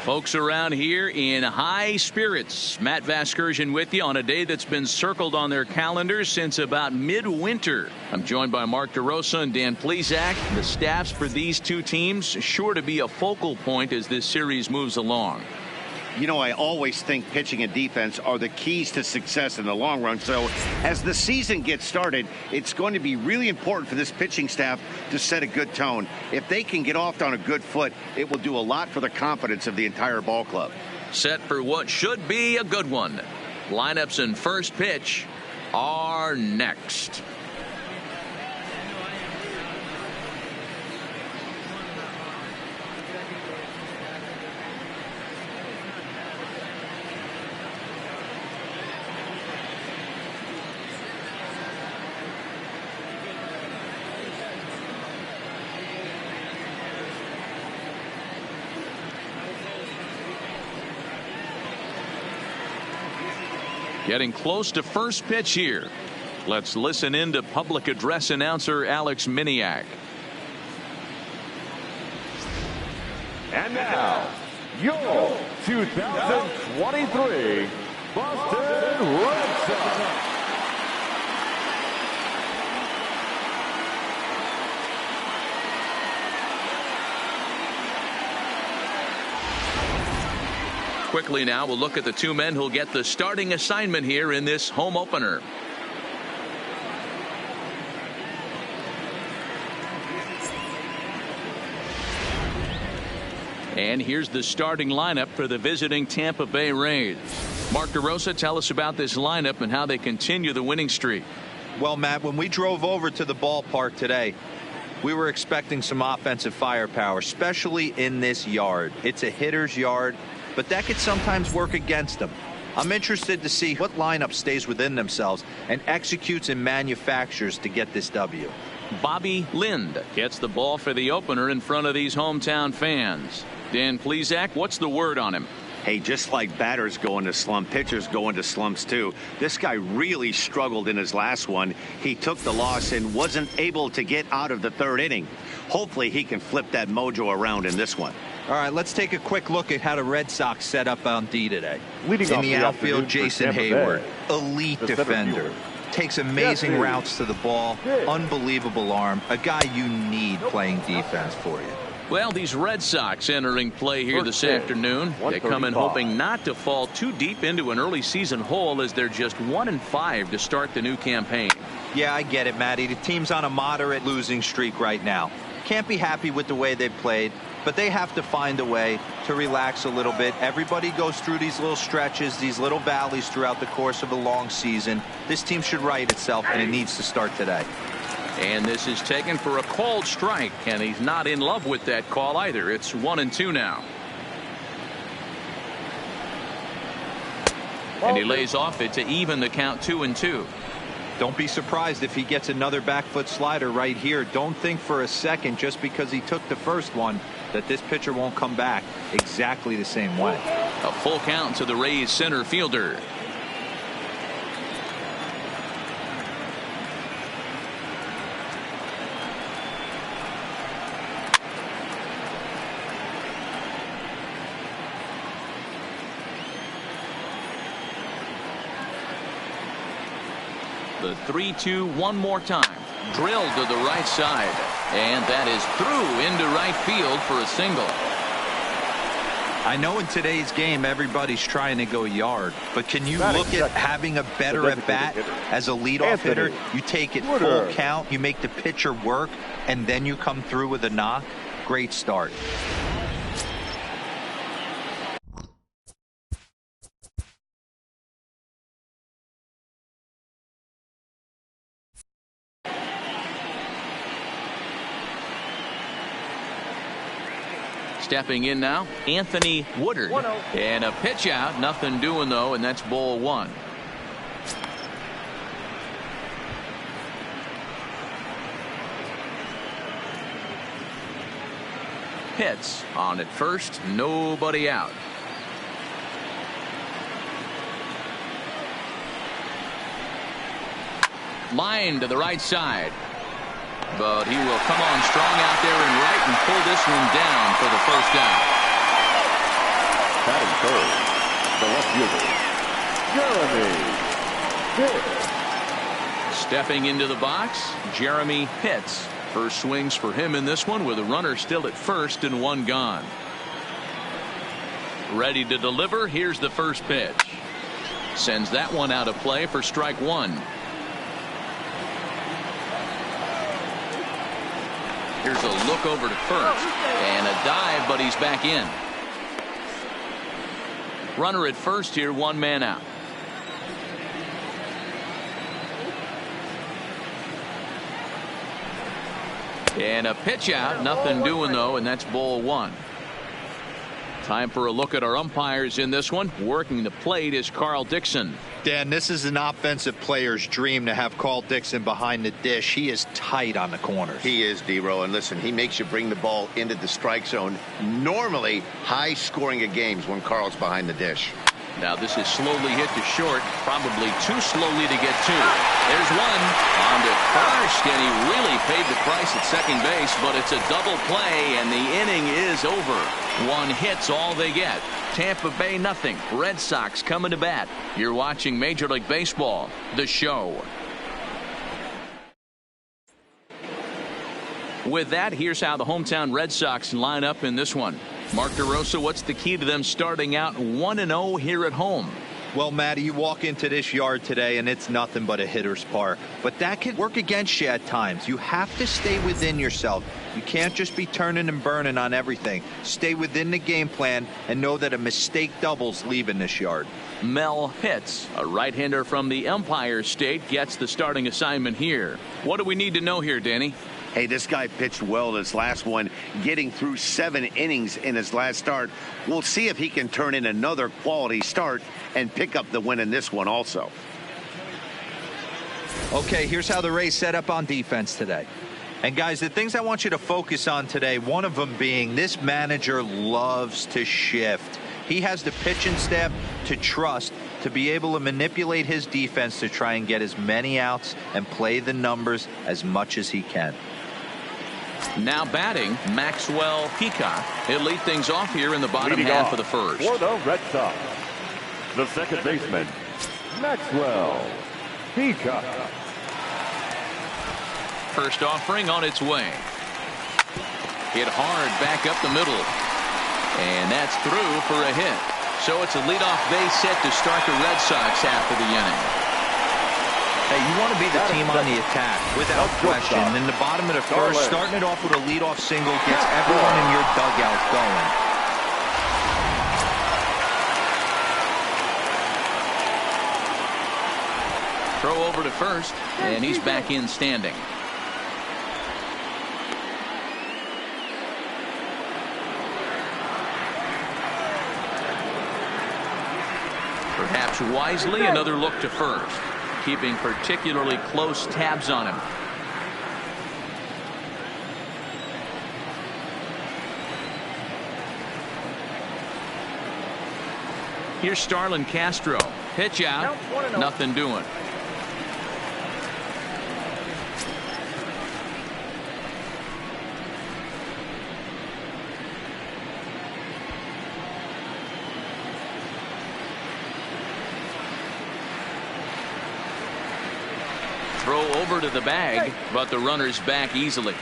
Folks around here in high spirits. Matt Vasgersian with you on a day that's been circled on their calendars since about midwinter. I'm joined by Mark DeRosa and Dan Plesac. The staffs for these two teams sure to be a focal point as this series moves along. You know, I always think pitching and defense are the keys to success in the long run. So as the season gets started, it's going to be really important for this pitching staff to set a good tone. If they can get off on a good foot, it will do a lot for the confidence of the entire ball club. Set for what should be a good one. Lineups and first pitch are next. Getting close to first pitch here. Let's listen in to public address announcer Alex Miniak. And now, your 2023 Boston Red Sox. Quickly now, we'll look at the two men who'll get the starting assignment here in this home opener. And here's the starting lineup for the visiting Tampa Bay Rays. Mark DeRosa, tell us about this lineup and how they continue the winning streak. Well, Matt, when we drove over to the ballpark today, we were expecting some offensive firepower, especially in this yard. It's a hitter's yard, but that could sometimes work against them. I'm interested to see what lineup stays within themselves and executes and manufactures to get this W. Bobby Lind gets the ball for the opener in front of these hometown fans. Dan Plesac, what's the word on him? Hey, just like batters go into slump, pitchers go into slumps too. This guy really struggled in his last one. He took the loss and wasn't able to get out of the third inning. Hopefully he can flip that mojo around in this one. All right, let's take a quick look at how the Red Sox set up on D today. Leading in off the outfield, Jason Hayward, elite defender. Takes amazing routes to the ball, unbelievable arm, a guy you need playing defense for you. Well, these Red Sox entering play here this afternoon. They come in hoping not to fall too deep into an early season hole as they're just 1-5 to start the new campaign. Yeah, I get it, Matty. The team's on a moderate losing streak right now. Can't be happy with the way they played, but they have to find a way to relax a little bit. Everybody goes through these little stretches, these little valleys throughout the course of a long season. This team should right itself, and it needs to start today. And this is taken for a called strike, and he's not in love with that call either. It's 1-2 now. And he lays off it to even the count 2-2. Don't be surprised if he gets another back foot slider right here. Don't think for a second, just because he took the first one, that this pitcher won't come back exactly the same way. A full count to the Rays center fielder. The 3-2 one more time. Drilled to the right side. And that is through into right field for a single. I know in today's game everybody's trying to go yard, but can you look at having a better at bat as a leadoff hitter? You take it full count, you make the pitcher work, and then you come through with a knock. Great start. Stepping in now, Anthony Woodard. And a pitch out, nothing doing though, and that's ball one. Hits on at first, nobody out. Line to the right side. But he will come on strong out there in right and pull this one down for the first out. Batting third, the left fielder, Jeremy Pitts. Stepping into the box, Jeremy Pitts. First swings for him in this one with a runner still at first and one gone. Ready to deliver. Here's the first pitch. Sends that one out of play for strike one. Here's a look over to first and a dive, but he's back in. Runner at first here, one man out. And a pitch out, nothing doing though, and that's ball one. Time for a look at our umpires in this one. Working the plate is Carl Dixon. Dan, this is an offensive player's dream to have Carl Dixon behind the dish. He is tight on the corners. He is, D-Row, and listen, he makes you bring the ball into the strike zone. Normally high scoring of games when Carl's behind the dish. Now this is slowly hit to short, probably too slowly to get to. There's one on to first, and he really paid the price at second base, but it's a double play, and the inning is over. One hit's all they get. Tampa Bay nothing. Red Sox coming to bat. You're watching Major League Baseball, the show. With that, here's how the hometown Red Sox line up in this one. Mark DeRosa, what's the key to them starting out 1-0 here at home? Well, Matty, you walk into this yard today and it's nothing but a hitter's park. But that can work against you at times. You have to stay within yourself. You can't just be turning and burning on everything. Stay within the game plan and know that a mistake doubles leaving this yard. Mel Pitts, a right-hander from the Empire State, gets the starting assignment here. What do we need to know here, Danny? Hey, this guy pitched well this last one, getting through 7 innings in his last start. We'll see if he can turn in another quality start and pick up the win in this one also. Okay, here's how the Rays set up on defense today. And guys, the things I want you to focus on today, one of them being this manager loves to shift. He has the pitching staff to trust to be able to manipulate his defense to try and get as many outs and play the numbers as much as he can. Now batting, Maxwell Peacock. He'll lead things off here in the bottom Leading half off of the first. for the Red Sox, the second baseman, Maxwell Peacock. First offering on its way. Hit hard back up the middle. And that's through for a hit. So it's a leadoff base set to start the Red Sox half of the inning. Hey, you want to be the team on the attack, without question. In the bottom of the first, starting it off with a leadoff single gets everyone in your dugout going. Throw over to first, and he's back in standing. Perhaps wisely, another look to first, keeping particularly close tabs on him. Here's Starlin Castro. Pitch out. Nothing doing. Throw over to the bag, but the runner's back easily.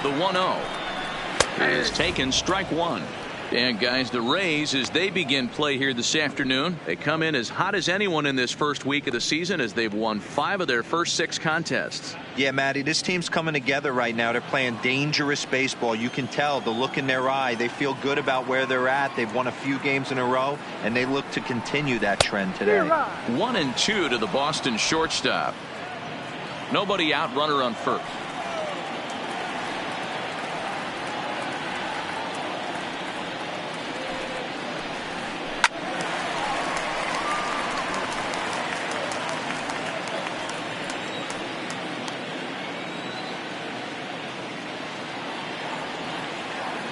The 1-0 is taken, strike one. And guys, the Rays, as they begin play here this afternoon, they come in as hot as anyone in this first week of the season as they've won 5 of their first 6 contests. Yeah, Matty, this team's coming together right now. They're playing dangerous baseball. You can tell the look in their eye. They feel good about where they're at. They've won a few games in a row, and they look to continue that trend today. 1-2 to the Boston shortstop. Nobody out, runner on first.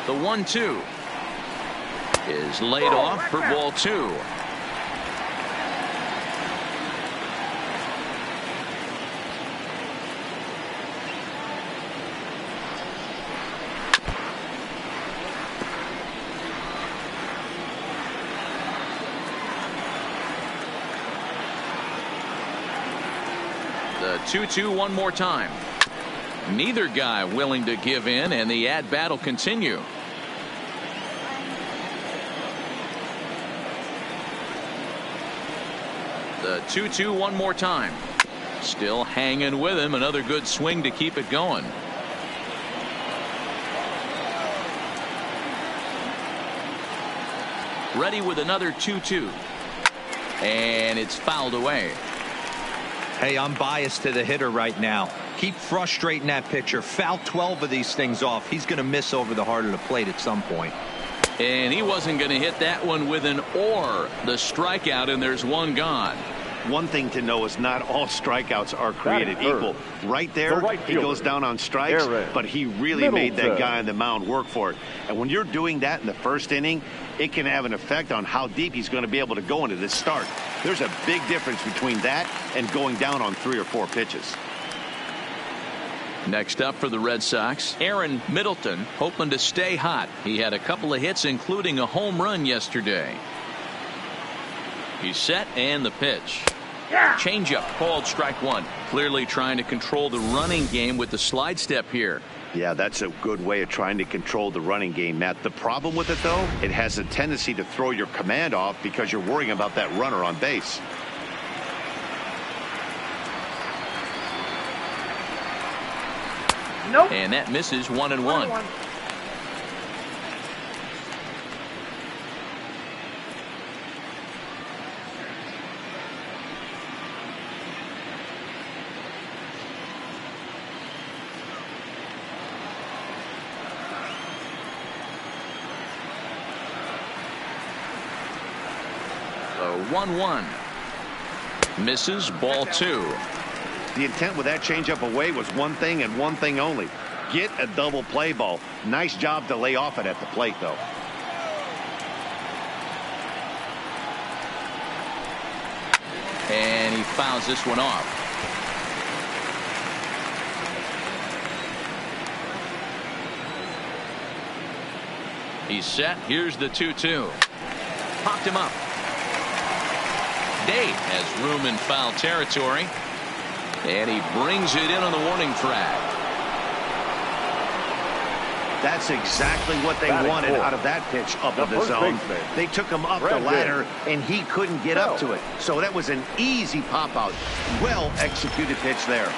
The 1-2 is laid off for ball 2. The 2-2 one more time. Neither guy willing to give in, and the at-bat will continue. The 2-2 one more time. Still hanging with him. Another good swing to keep it going. Ready with another 2-2. And it's fouled away. Hey, I'm biased to the hitter right now. Keep frustrating that pitcher. Foul 12 of these things off. He's going to miss over the heart of the plate at some point. And he wasn't going to hit that one with an or. The strikeout, and there's one gone. One thing to know is not all strikeouts are created equal. Right there, he goes down on strikes, but he really made that guy on the mound work for it. And when you're doing that in the first inning, it can have an effect on how deep he's going to be able to go into this start. There's a big difference between that and going down on 3 or 4 pitches. Next up for the Red Sox, Aaron Middleton, hoping to stay hot. He had a couple of hits, including a home run yesterday. He's set, and the pitch. Changeup called strike one. Clearly trying to control the running game with the slide step here. Yeah, that's a good way of trying to control the running game, Matt. The problem with it, though, it has a tendency to throw your command off because you're worrying about that runner on base. Nope. And that misses 1-1. So 1-1. Misses, ball 2. The intent with that changeup away was one thing and one thing only. Get a double play ball. Nice job to lay off it at the plate, though. And he fouls this one off. He's set. Here's the 2-2. Popped him up. Day has room in foul territory. And he brings it in on the warning track. That's exactly what they wanted out of that pitch up in the zone. They took him up the ladder, and he couldn't get up to it. So that was an easy pop-out. Well-executed pitch there.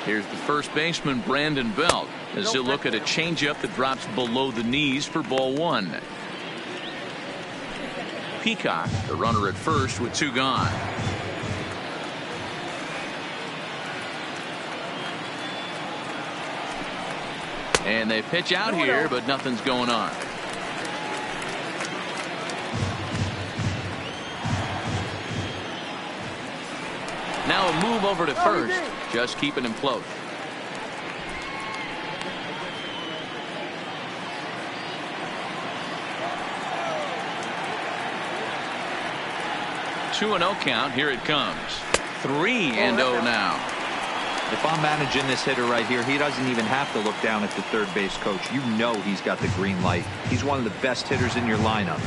Here's the first baseman, Brandon Belt, as he'll look at a changeup that drops below the knees for ball 1. Peacock, the runner at first with 2 gone. And they pitch out here, but nothing's going on. Now a move over to first, just keeping him close. Two and 0 count. Here it comes. 3-0 now. If I'm managing this hitter right here, he doesn't even have to look down at the third base coach. You know he's got the green light. He's one of the best hitters in your lineup.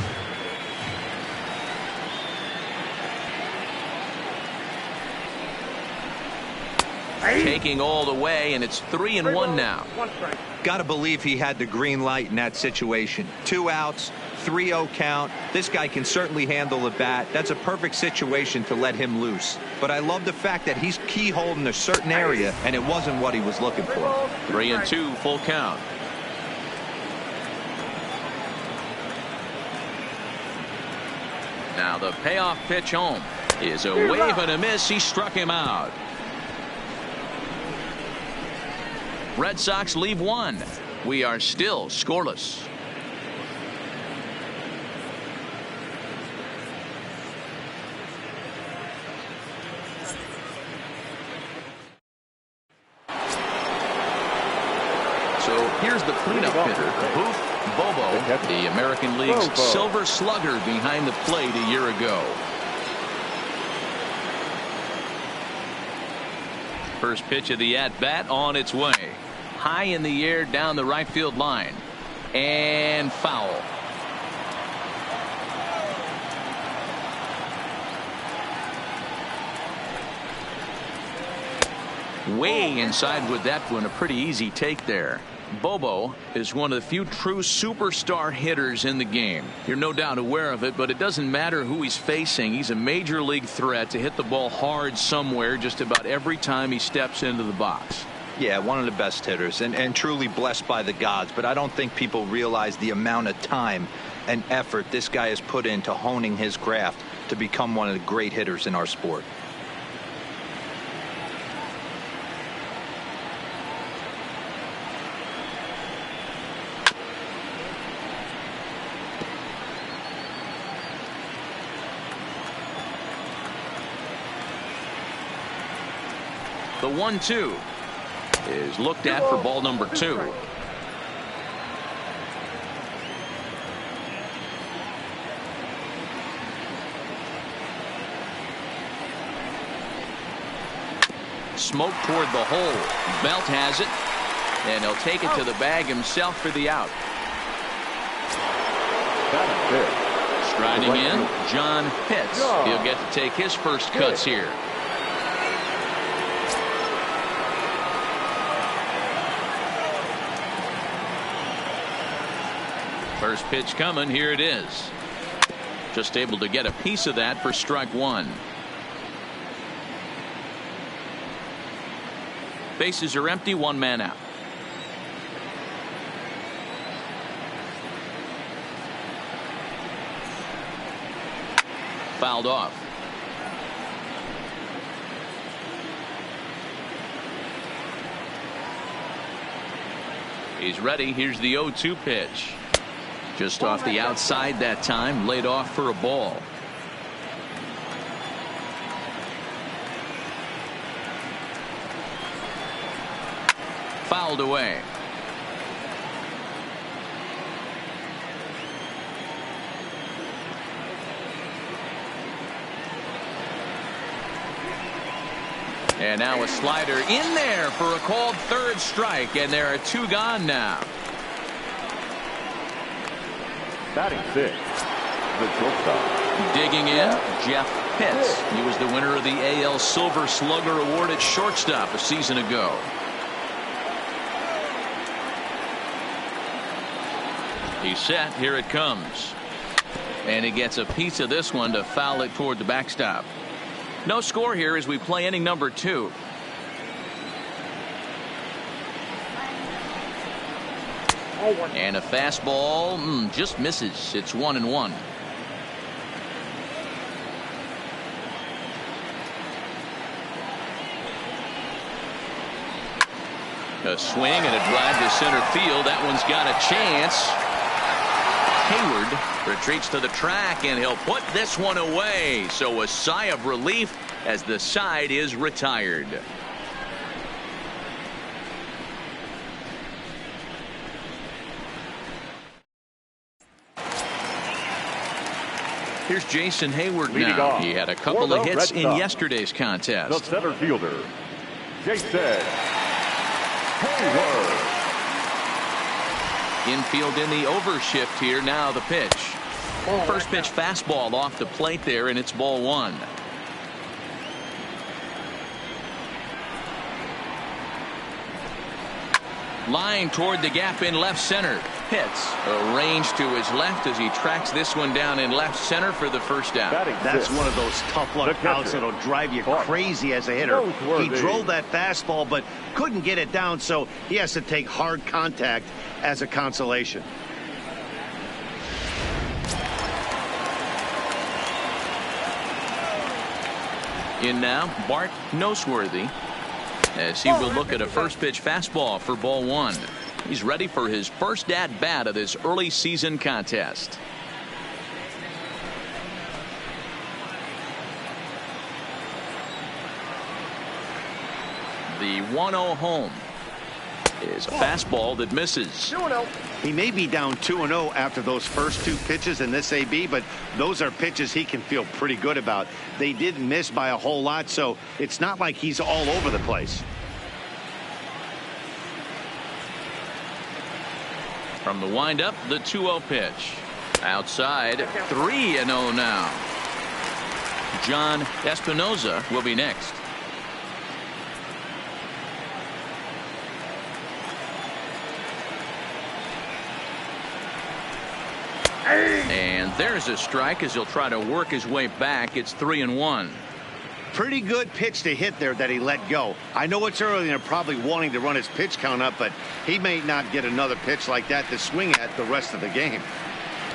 Taking all the way, and it's 3-1 now. Got to believe he had the green light in that situation. 2 outs, 3-0 count. This guy can certainly handle the bat. That's a perfect situation to let him loose. But I love the fact that he's keyholed in a certain area, and it wasn't what he was looking for. 3-2, full count. Now the payoff pitch home is a wave and a miss. He struck him out. Red Sox leave 1. We are still scoreless. So here's the cleanup hitter, Booth Bobo, the American League's silver slugger behind the plate a year ago. First pitch of the at-bat on its way. High in the air down the right field line. And foul. Way inside with that one. A pretty easy take there. Bobo is one of the few true superstar hitters in the game. You're no doubt aware of it, but it doesn't matter who he's facing. He's a major league threat to hit the ball hard somewhere just about every time he steps into the box. Yeah, one of the best hitters and truly blessed by the gods. But I don't think people realize the amount of time and effort this guy has put into honing his craft to become one of the great hitters in our sport. The 1-2 is looked at for ball number 2. Smoke toward the hole. Belt has it, and he'll take it to the bag himself for the out. Striding in, John Pitts. He'll get to take his first cuts here. First pitch coming. Here it is. Just able to get a piece of that for strike 1. Bases are empty. 1 man out. Fouled off. He's ready. Here's the 0-2 pitch. Just off the outside that time. Laid off for a ball. Fouled away. And now a slider in there for a called third strike, and there are 2 gone now. Batting 6, the shortstop. Digging in, Jeff Pitts. He was the winner of the AL Silver Slugger Award at shortstop a season ago. He's set. Here it comes. And he gets a piece of this one to foul it toward the backstop. No score here as we play inning number 2. And a fastball just misses. It's 1-1. A swing and a drive to center field. That one's got a chance. Hayward retreats to the track, and he'll put this one away. So a sigh of relief as the side is retired. Here's Jason Hayward now. He had a couple of hits in yesterday's contest. The center fielder, Jason Hayward. Infield in the overshift here. Now the pitch. First pitch fastball off the plate there, and it's ball 1. Line toward the gap in left center. Pitts arranged to his left as he tracks this one down in left center for the first out. That's one of those tough luck outs that'll drive you crazy as a hitter. He drove that fastball but couldn't get it down, so he has to take hard contact as a consolation. In now, Bart Noseworthy, as he will look at a first pitch fastball for ball 1. He's ready for his first at bat of this early season contest. The 1-0 home is a fastball that misses. He may be down 2-0 after those first 2 pitches in this AB, but those are pitches he can feel pretty good about. They didn't miss by a whole lot, so it's not like he's all over the place. From the windup, the 2-0 pitch. Outside, 3-0 now. John Espinoza will be next. And there's a strike as he'll try to work his way back. It's 3-1. Pretty good pitch to hit there that he let go. I know it's early and they're probably wanting to run his pitch count up, but he may not get another pitch like that to swing at the rest of the game.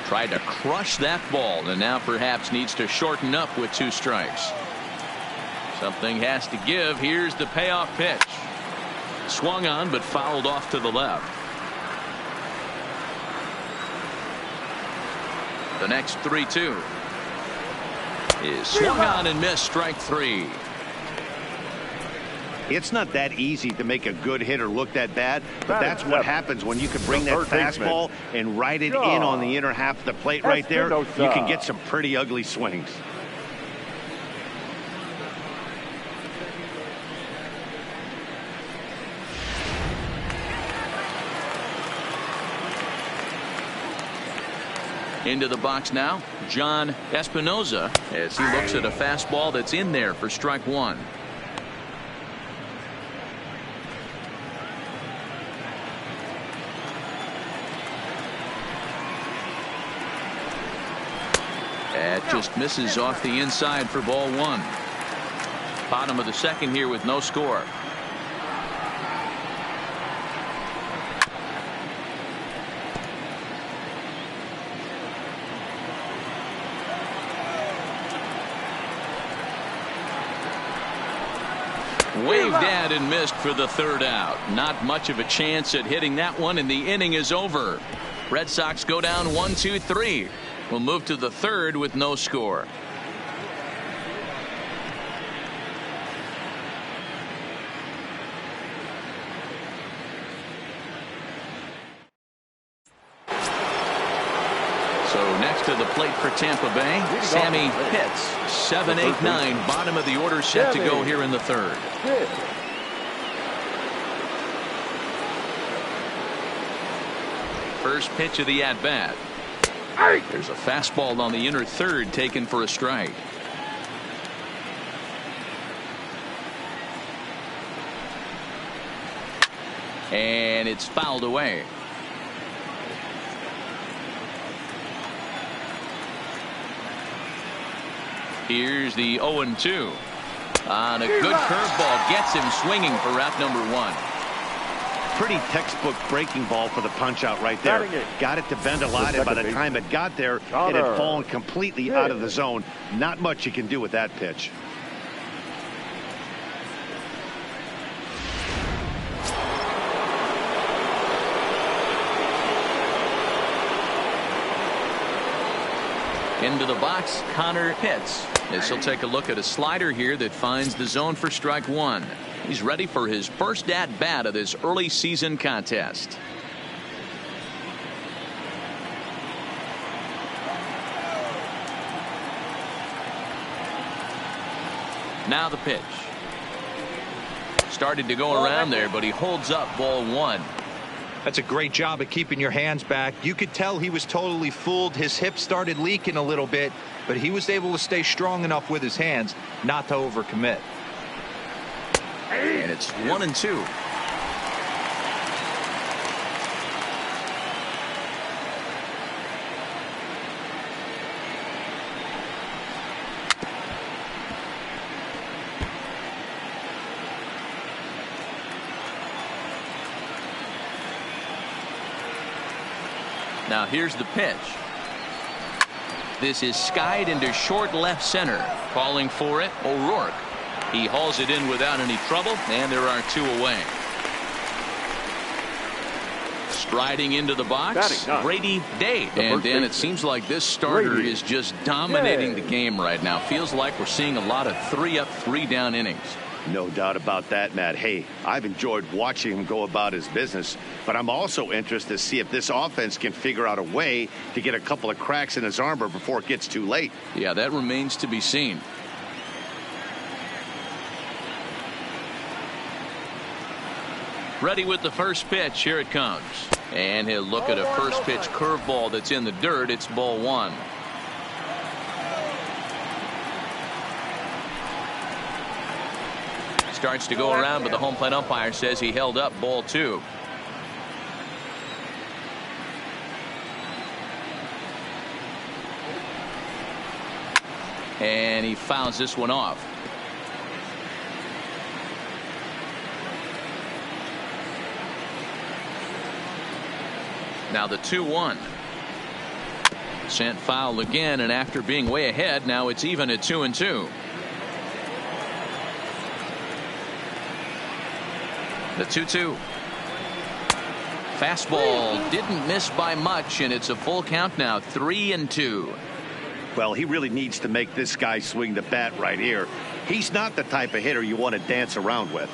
Tried to crush that ball and now perhaps needs to shorten up with 2 strikes. Something has to give. Here's the payoff pitch. Swung on but fouled off to the left. The next 3-2 is swung on and missed, strike 3. It's not that easy to make a good hitter look that bad, but that's what happens when you can bring that fastball and ride it in on the inner half of the plate right there. You can get some pretty ugly swings. Into the box now, John Espinoza, as he looks at a fastball that's in there for strike 1. That just misses off the inside for ball 1. Bottom of the second here with no score. Waved at and missed for the 3rd out. Not much of a chance at hitting that one, and the inning is over. Red Sox go down 1-2-3. We'll move to the 3rd with no score. So next to the plate for Tampa Bay, Sammy Pitts. 7, 8, 9. Bottom of the order set to go here in the 3rd. First pitch of the at-bat. There's a fastball on the inner 3rd taken for a strike. And it's fouled away. Here's the 0-2. On a good curveball, gets him swinging for route number 1. Pretty textbook breaking ball for the punch out right there. Got it to bend a lot, and by the time it got there, it had fallen completely out of the zone. Not much you can do with that pitch. Into the box, Connor Pitts. As he'll take a look at a slider here that finds the zone for strike 1. He's ready for his first at-bat of this early season contest. Now the pitch. Started to go around there, but he holds up ball 1. That's a great job of keeping your hands back. You could tell he was totally fooled. His hip started leaking a little bit, but he was able to stay strong enough with his hands not to overcommit. And it's 1-2. Now here's the pitch. This is skied into short left center. Calling for it, O'Rourke. He hauls it in without any trouble, and there are 2 away. Striding into the box, Brady Day. And Dan, it seems like this starter is just dominating the game right now. Feels like we're seeing a lot of 3-up, 3-down innings. No doubt about that, Matt. Hey, I've enjoyed watching him go about his business, but I'm also interested to see if this offense can figure out a way to get a couple of cracks in his armor before it gets too late. Yeah, that remains to be seen. Ready with the first pitch. Here it comes. And he'll look at a first pitch curveball that's in the dirt. It's ball 1. Starts to go around, but the home plate umpire says he held up ball 2. And he fouls this one off. Now the 2-1. Sent foul again, and after being way ahead, now it's even at 2-2. The 2-2. Fastball didn't miss by much, and it's a full count now, 3-2. Well, he really needs to make this guy swing the bat right here. He's not the type of hitter you want to dance around with.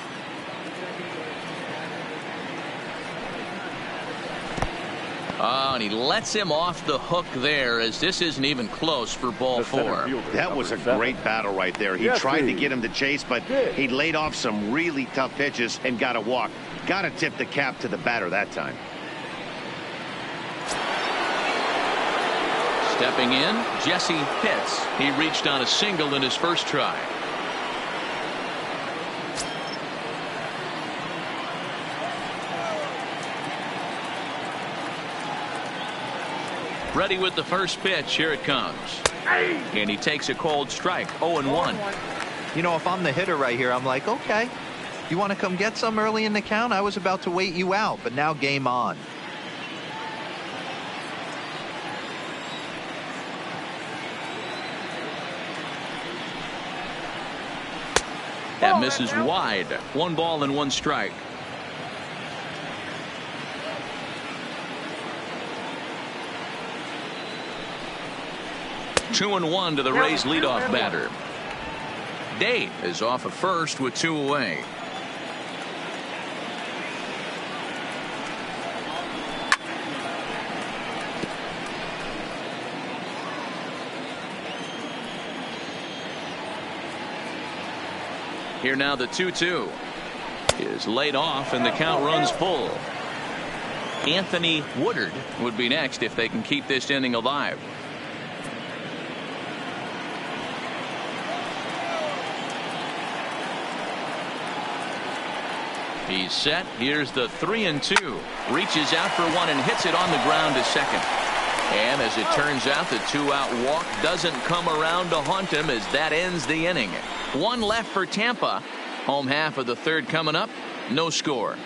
Oh, and he lets him off the hook there, as this isn't even close for ball 4. That was a great battle right there. He tried to get him to chase, but he laid off some really tough pitches and got a walk. Got to tip the cap to the batter that time. Stepping in, Jesse Pitts. He reached on a single in his first try. Ready with the first pitch. Here it comes. And he takes a cold strike. 0-1. You know, if I'm the hitter right here, I'm like, okay, you want to come get some early in the count? I was about to wait you out, but now game on. That misses wide. 1 ball and 1 strike. Two and 1 to the Rays leadoff batter. Day is off of first with 2 away. Here now the 2-2 is laid off, and the count runs full. Anthony Woodard would be next if they can keep this inning alive. He's set. Here's the 3-2. Reaches out for one and hits it on the ground to second. And as it turns out, the 2-out walk doesn't come around to haunt him, as that ends the inning. 1 left for Tampa. Home half of the 3rd coming up. No score.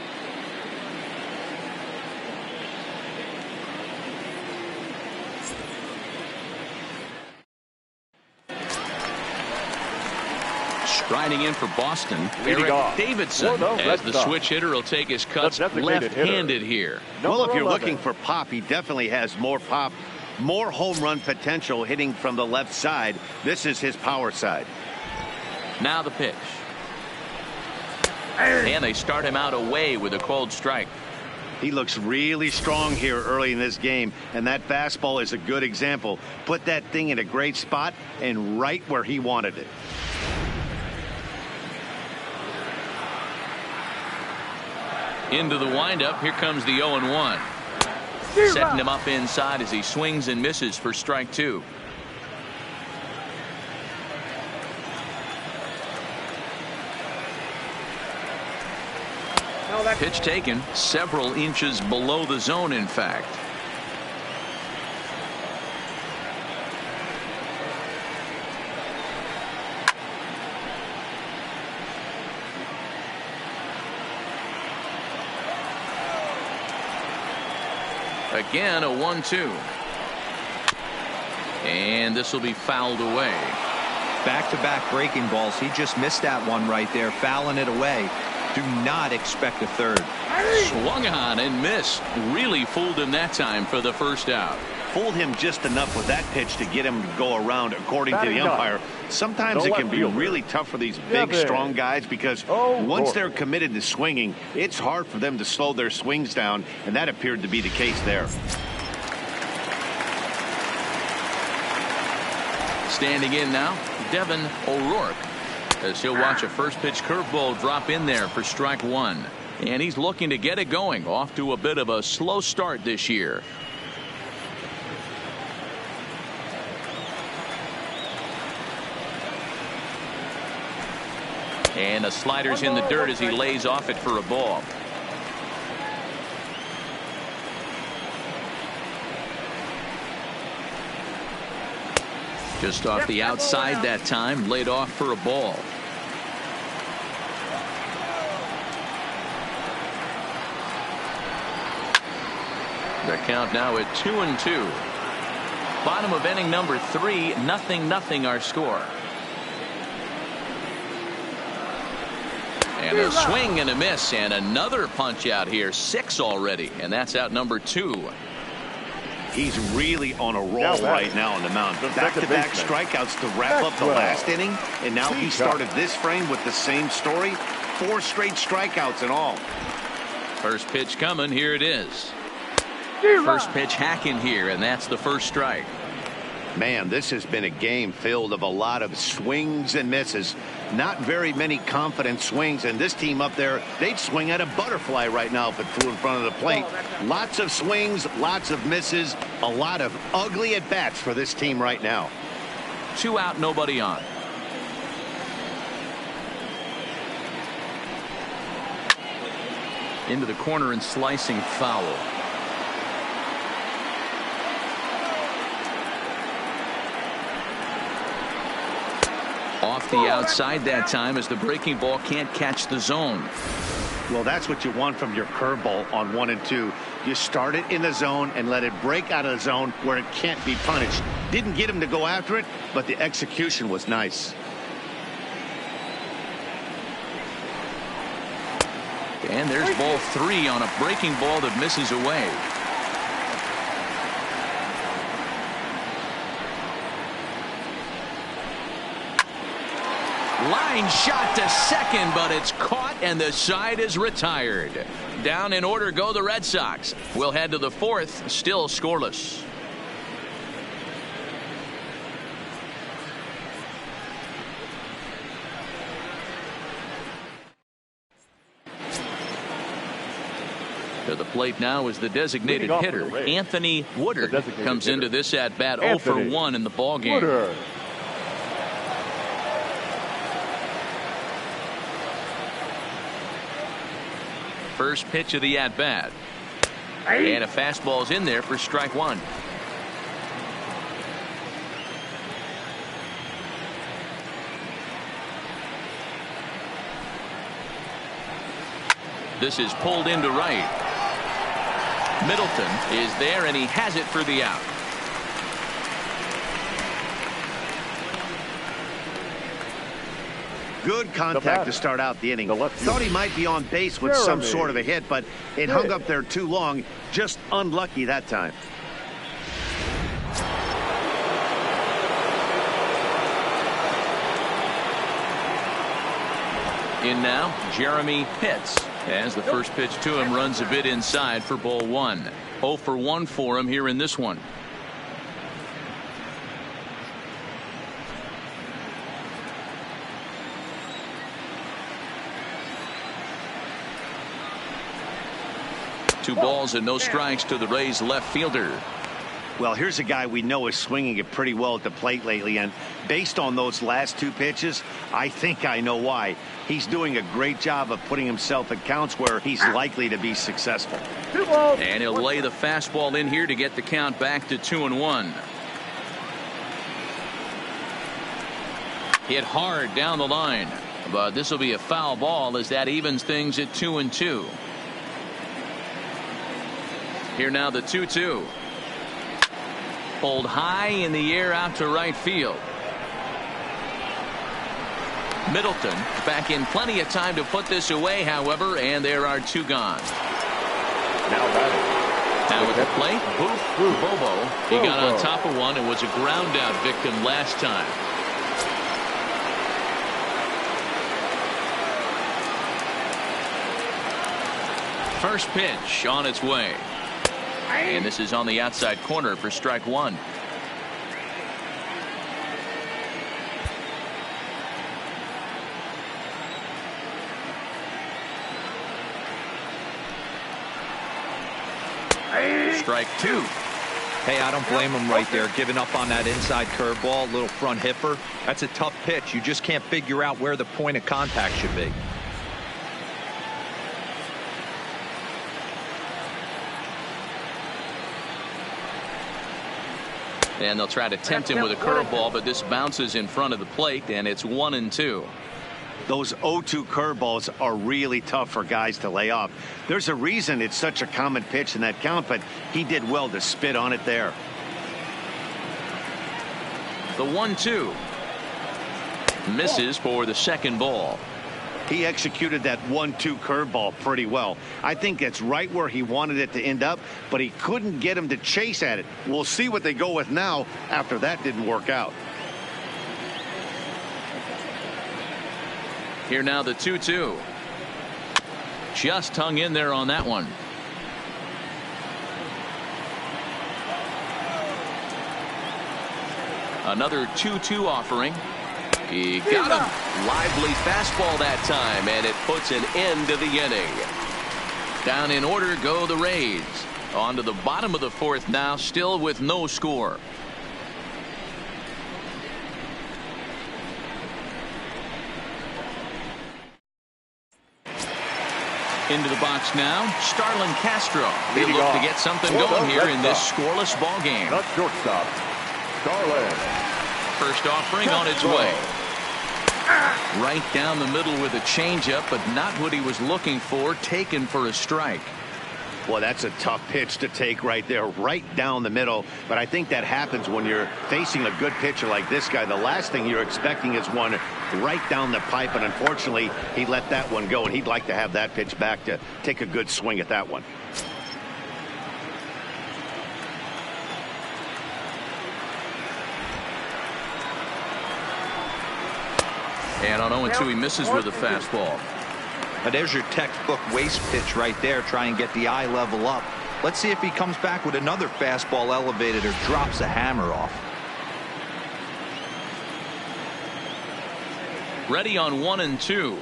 Striding in for Boston, Eric Davidson, as the switch hitter will take his cuts left-handed here. Well, if you're looking for pop, he definitely has more pop, more home run potential hitting from the left side. This is his power side. Now the pitch. And they start him out away with a cold strike. He looks really strong here early in this game, and that fastball is a good example. Put that thing in a great spot and right where he wanted it. Into the windup. Here comes the 0-1. Setting him up inside as he swings and misses for strike 2. Pitch taken several inches below the zone, in fact. Again, a 1-2. And this will be fouled away. Back-to-back breaking balls. He just missed that one right there, fouling it away. Do not expect a third. Swung on and missed. Really fooled him that time for the first out. Fooled him just enough with that pitch to get him to go around, according to the umpire. Sometimes it can be really tough for these big, strong guys, because once they're committed to swinging, it's hard for them to slow their swings down, and that appeared to be the case there. Standing in now, Devin O'Rourke, as he'll watch a first pitch curveball drop in there for strike 1. And he's looking to get it going. Off to a bit of a slow start this year. And the slider's in the dirt as he lays off it for a ball. Just off the outside that time, laid off for a ball. The count now at 2-2. Bottom of inning number 3, 0-0 our score. And a swing and a miss, and another punch out here. 6 already, and that's out number 2. He's really on a roll right now on the mound. Back-to-back strikeouts to wrap up the last inning, and now he started this frame with the same story. 4 straight strikeouts and all. First pitch coming. Here it is. First pitch hacking here, and that's the first strike. Man, this has been a game filled of a lot of swings and misses. Not very many confident swings, and this team up there, they'd swing at a butterfly right now if it flew in front of the plate. Lots of swings, lots of misses, a lot of ugly at-bats for this team right now. 2 out, nobody on. Into the corner and slicing foul. Off the outside that time as the breaking ball can't catch the zone. Well, that's what you want from your curveball on 1 and 2. You start it in the zone and let it break out of the zone where it can't be punished. Didn't get him to go after it, but the execution was nice. And there's ball 3 on a breaking ball that misses away. Line shot to second, but it's caught and the side is retired. Down in order go the Red Sox. We'll head to the 4th, still scoreless. To the plate now is the designated hitter, Anthony Woodard. Comes into this at bat 0 for 1 in the ball game. Woodard. First pitch of the at bat. And a fastball's in there for strike 1. This is pulled into right. Middleton is there and he has it for the out. Good contact to start out the inning. Thought he might be on base with some sort of a hit, but it hung up there too long. Just unlucky that time. In now, Jeremy Pitts, as the first pitch to him runs a bit inside for ball 1. 0 for 1 for him here in this one. Two balls and no strikes to the Rays left fielder. Well, here's a guy we know is swinging it pretty well at the plate lately, and based on those last 2 pitches, I think I know why. He's doing a great job of putting himself at counts where he's likely to be successful. And he'll lay the fastball in here to get the count back to 2-1. Hit hard down the line, but this will be a foul ball as that evens things at 2-2. Here now the 2-2. Pulled high in the air out to right field. Middleton back in plenty of time to put this away, however, and there are 2 gone. Now with the plate, Bobo. He got on top of one and was a ground out victim last time. First pitch on its way. And this is on the outside corner for strike 1. Strike 2. Hey, I don't blame him right there, giving up on that inside curveball, little front hipper. That's a tough pitch. You just can't figure out where the point of contact should be. And they'll try to tempt him with a curveball, but this bounces in front of the plate, and it's 1-2. Those 0-2 curveballs are really tough for guys to lay off. There's a reason it's such a common pitch in that count, but he did well to spit on it there. The 1-2 misses for the second ball. He executed that 1-2 curveball pretty well. I think that's right where he wanted it to end up, but he couldn't get him to chase at it. We'll see what they go with now after that didn't work out. Here now the 2-2. Just hung in there on that one. Another 2-2 offering. He got him. Lively fastball that time, and it puts an end to the inning. Down in order go the Rays. On to the bottom of the fourth now, still with no score. Into the box now, Starlin Castro. They look to get something going here in this scoreless ball game. The shortstop, Starlin. First offering on its way. Right down the middle with a changeup, but not what he was looking for. Taken for a strike. Well, that's a tough pitch to take right there, right down the middle. But I think that happens when you're facing a good pitcher like this guy. The last thing you're expecting is one right down the pipe, and unfortunately, he let that one go, and he'd like to have that pitch back to take a good swing at that one. And on 0-2, he misses with a fastball. Now there's your textbook waste pitch right there. Try and get the eye level up. Let's see if he comes back with another fastball elevated or drops a hammer off. Ready on 1-2.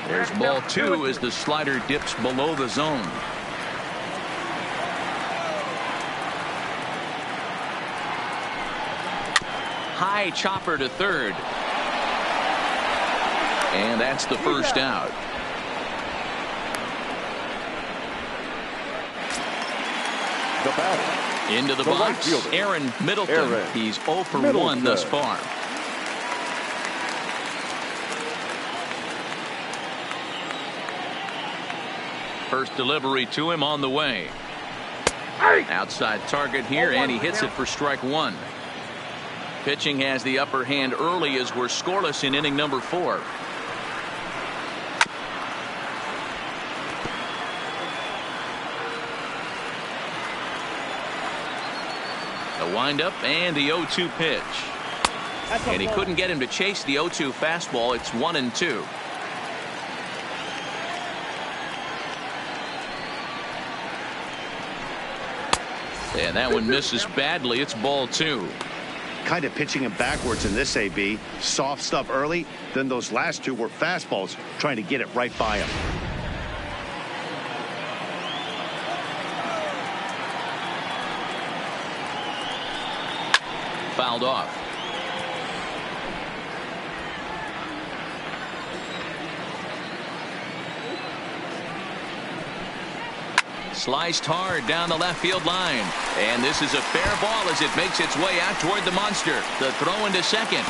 There's ball 2 as the slider dips below the zone. High chopper to third. And that's the first out. The batter. Into the right box, fielder, Aaron Middleton. Aaron He's 0 for 1 Middleton. thus far. First delivery to him on the way. Outside target here, and he hits it for strike one. Pitching has the upper hand early as we're scoreless in inning number 4. The windup and the 0-2 pitch. And he couldn't get him to chase the 0-2 fastball. It's 1-2. And that one misses badly. It's ball 2. Kind of pitching him backwards in this AB. Soft stuff early, then those last two were fastballs, trying to get it right by him. Fouled off. Sliced hard down the left field line. And this is a fair ball as it makes its way out toward the monster. The throw into second.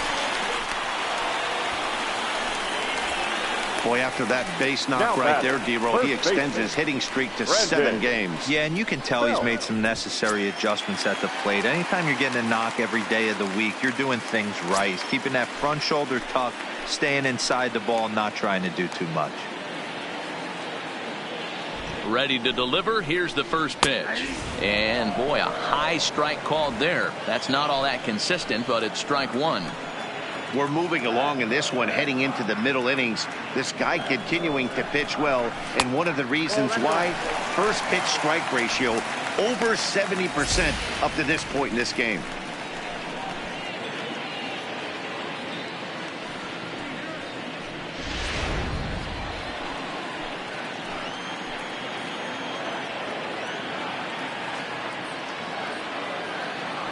Boy, after that base knock right there, D-Roll, he extends his hitting streak to 7 games. Yeah, and you can tell he's made some necessary adjustments at the plate. Anytime you're getting a knock every day of the week, you're doing things right. He's keeping that front shoulder tucked, staying inside the ball, not trying to do too much. Ready to deliver. Here's the first pitch. And boy, a high strike called there. That's not all that consistent, but it's strike one. We're moving along in this one, heading into the middle innings. This guy continuing to pitch well, and one of the reasons why, first pitch strike ratio over 70% up to this point in this game.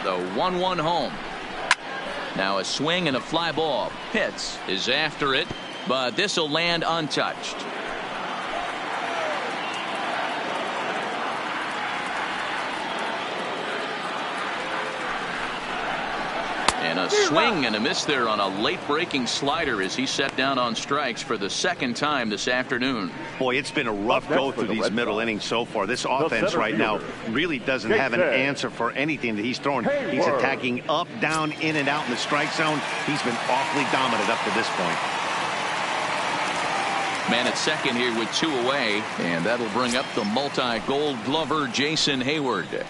The 1-1 home. Now a swing and a fly ball. Pitts is after it, but this will land untouched. A swing and a miss there on a late breaking slider as he set down on strikes for the second time this afternoon. Boy, it's been a rough go through these middle innings so far. This offense right now really doesn't have an answer for anything that he's throwing. He's attacking up, down, in and out in the strike zone. He's been awfully dominant up to this point. Man at second here with 2 away, and that'll bring up the multi-gold glover Jason Hayward.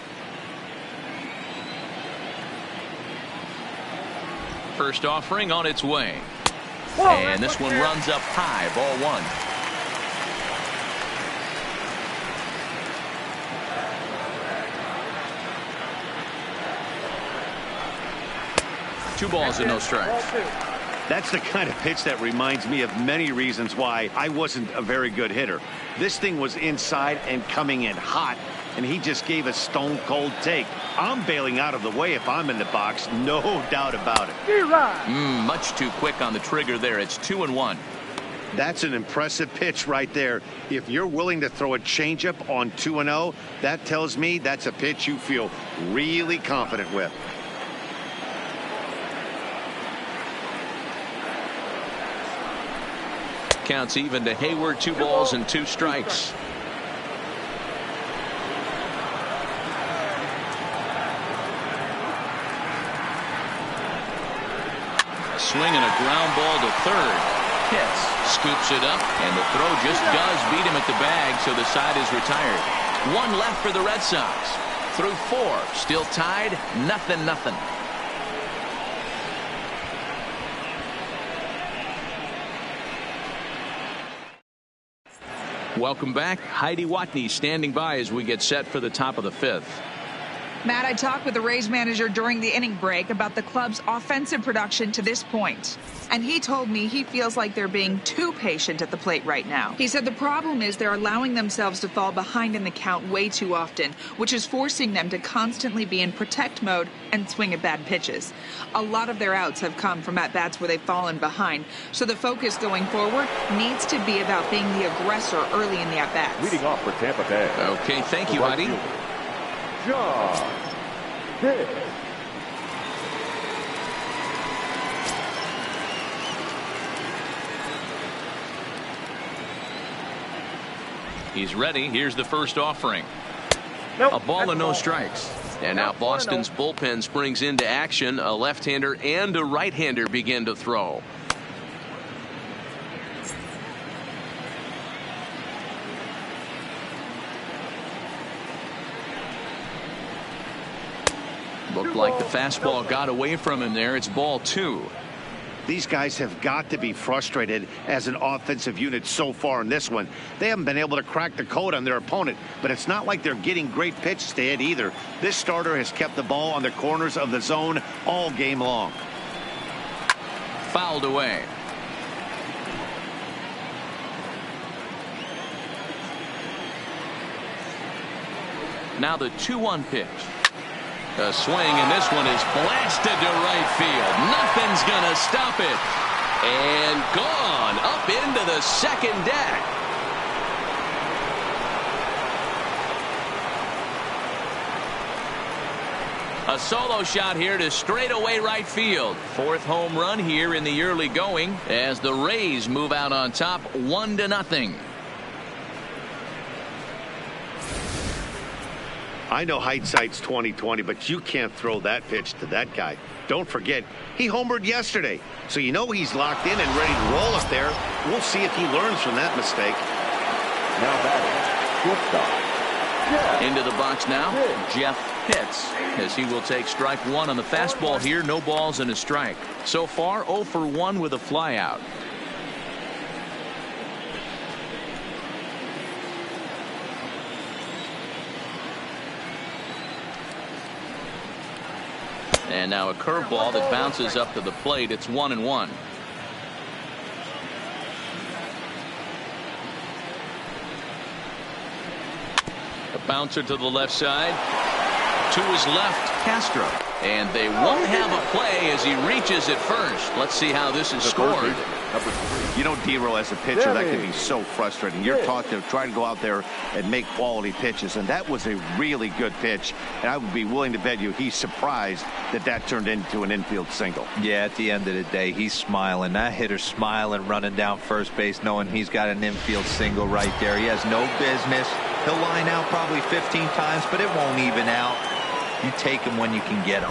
First offering on its way. And this one runs up high, ball 1. Two balls and no strikes. That's the kind of pitch that reminds me of many reasons why I wasn't a very good hitter. This thing was inside and coming in hot, and he just gave a stone cold take. I'm bailing out of the way if I'm in the box, no doubt about it. Much too quick on the trigger there. It's 2-1. That's an impressive pitch right there. If you're willing to throw a changeup on 2-0, that tells me that's a pitch you feel really confident with. Counts even to Hayward. 2 balls and 2 strikes. Swing and a ground ball to third. Hits. Scoops it up, and the throw just does beat him at the bag, so the side is retired. 1 left for the Red Sox. Through 4. Still tied. 0-0. Welcome back. Heidi Watney standing by as we get set for the top of the 5th. Matt, I talked with the Rays manager during the inning break about the club's offensive production to this point. And he told me he feels like they're being too patient at the plate right now. He said the problem is they're allowing themselves to fall behind in the count way too often, which is forcing them to constantly be in protect mode and swing at bad pitches. A lot of their outs have come from at-bats where they've fallen behind, so the focus going forward needs to be about being the aggressor early in the at-bats. Leading off for Tampa Bay. Okay, thank you, Heidi. John Hicks. He's ready. Here's the first offering. A ball and no strikes. And now Boston's bullpen springs into action. A left-hander and a right-hander begin to throw. Looked like the fastball got away from him there. It's ball 2. These guys have got to be frustrated as an offensive unit so far in this one. They haven't been able to crack the code on their opponent, but it's not like they're getting great pitches to hit either. This starter has kept the ball on the corners of the zone all game long. Fouled away. Now the 2-1 pitch. A swing, and this one is blasted to right field. Nothing's gonna stop it. And gone up into the second deck. A solo shot here to straightaway right field. 4th home run here in the early going as the Rays move out on top 1-0. I know hindsight's 20/20, but you can't throw that pitch to that guy. Don't forget, he homered yesterday, so you know he's locked in and ready to roll up there. We'll see if he learns from that mistake. Now batting, into the box now, Jeff Pitts, as he will take strike 1 on the fastball here. No balls and a strike. So far 0 for 1 with a flyout. And now a curveball that bounces up to the plate. It's 1-1. A bouncer to the left side. To his left, Castro. And they won't have a play as he reaches at first. Let's see how this is scored. Number 3. You know, D-Roll, as a pitcher, that can be so frustrating. You're taught to try to go out there and make quality pitches, and that was a really good pitch. And I would be willing to bet you he's surprised that turned into an infield single. Yeah, at the end of the day, he's smiling. That hitter's smiling, running down first base, knowing he's got an infield single right there. He has no business. He'll line out probably 15 times, but it won't even out. You take him when you can get him.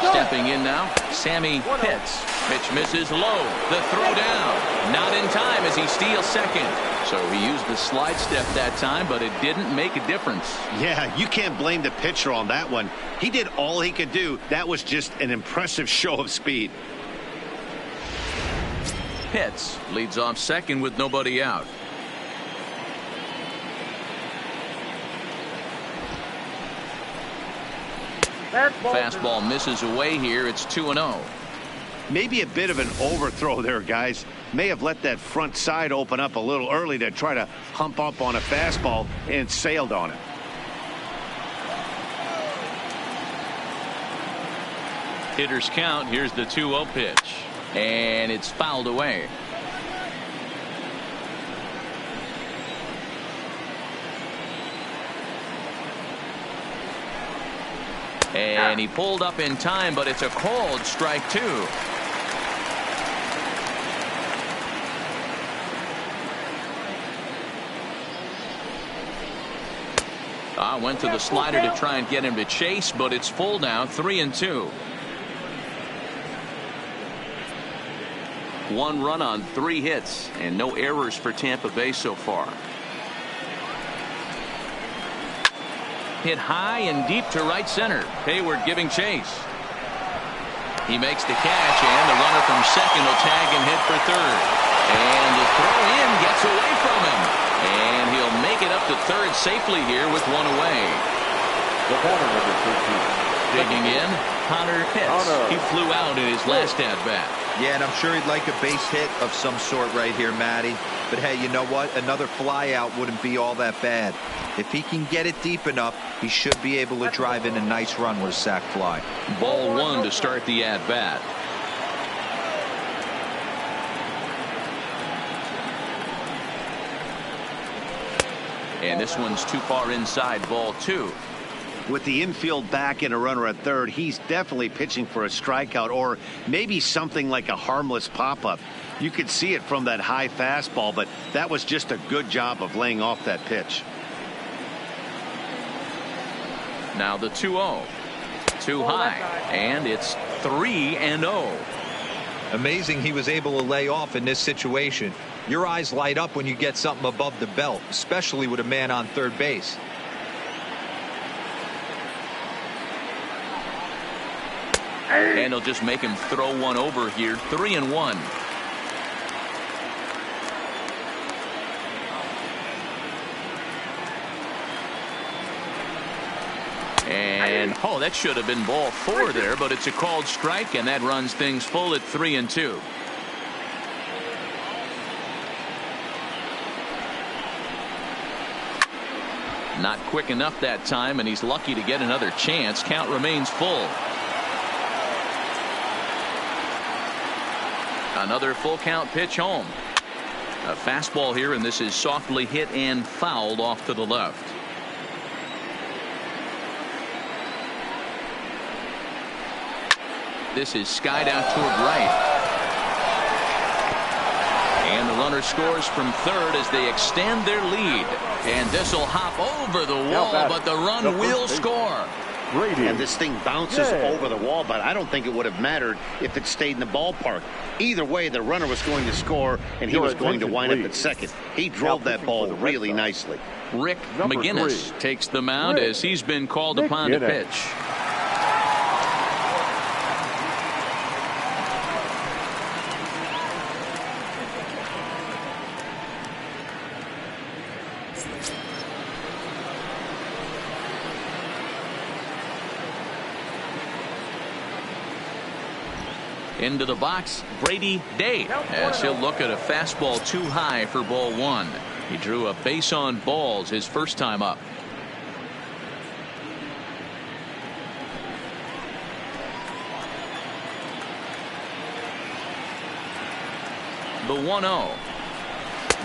Stepping in now, Sammy Pitts. Pitch misses low. The throw down. Not in time as he steals second. So he used the slide step that time, but it didn't make a difference. Yeah, you can't blame the pitcher on that one. He did all he could do. That was just an impressive show of speed. Pitts leads off second with nobody out. Fastball misses away here. It's 2-0. Maybe a bit of an overthrow there, guys. May have let that front side open up a little early to try to hump up on a fastball and sailed on it. Hitters count. Here's the 2-0 pitch. And it's fouled away. And he pulled up in time, but it's a called strike 2. Went to the slider to try and get him to chase, but it's full now, 3-2. 1 run on 3 hits and no errors for Tampa Bay so far. Hit high and deep to right center. Hayward giving chase. He makes the catch, and the runner from second will tag and hit for third. And the throw in gets away from him. And he'll make it up to third safely here with 1 away. The batter, number 13. Digging in, Connor Pitts. He flew out in his last at-bat. Yeah, and I'm sure he'd like a base hit of some sort right here, Matty. But hey, you know what? Another fly out wouldn't be all that bad. If he can get it deep enough, he should be able to drive in a nice run with a sac fly. Ball 1 to start the at-bat. And this one's too far inside, ball 2. With the infield back and a runner at third, he's definitely pitching for a strikeout or maybe something like a harmless pop-up. You could see it from that high fastball, but that was just a good job of laying off that pitch. Now the 2-0. Too high, and it's 3-0. Amazing he was able to lay off in this situation. Your eyes light up when you get something above the belt, especially with a man on third base. And he'll just make him throw one over here. 3-1. And that should have been ball 4 there, but it's a called strike, and that runs things full at 3-2. Not quick enough that time, and he's lucky to get another chance. Count remains full. Another full count pitch home. A fastball here, and this is softly hit and fouled off to the left. This is skied out toward right. And the runner scores from third as they extend their lead. And this will hop over the wall, but the run will score. And this thing bounces over the wall, but I don't think it would have mattered if it stayed in the ballpark. Either way, the runner was going to score, and he was going to wind up at second. He drove that ball really nicely. Rick McGinnis takes the mound as he's been called upon to pitch. Into the box, Brady Day, as he'll look at a fastball too high for ball 1. He drew a base on balls his first time up. The 1-0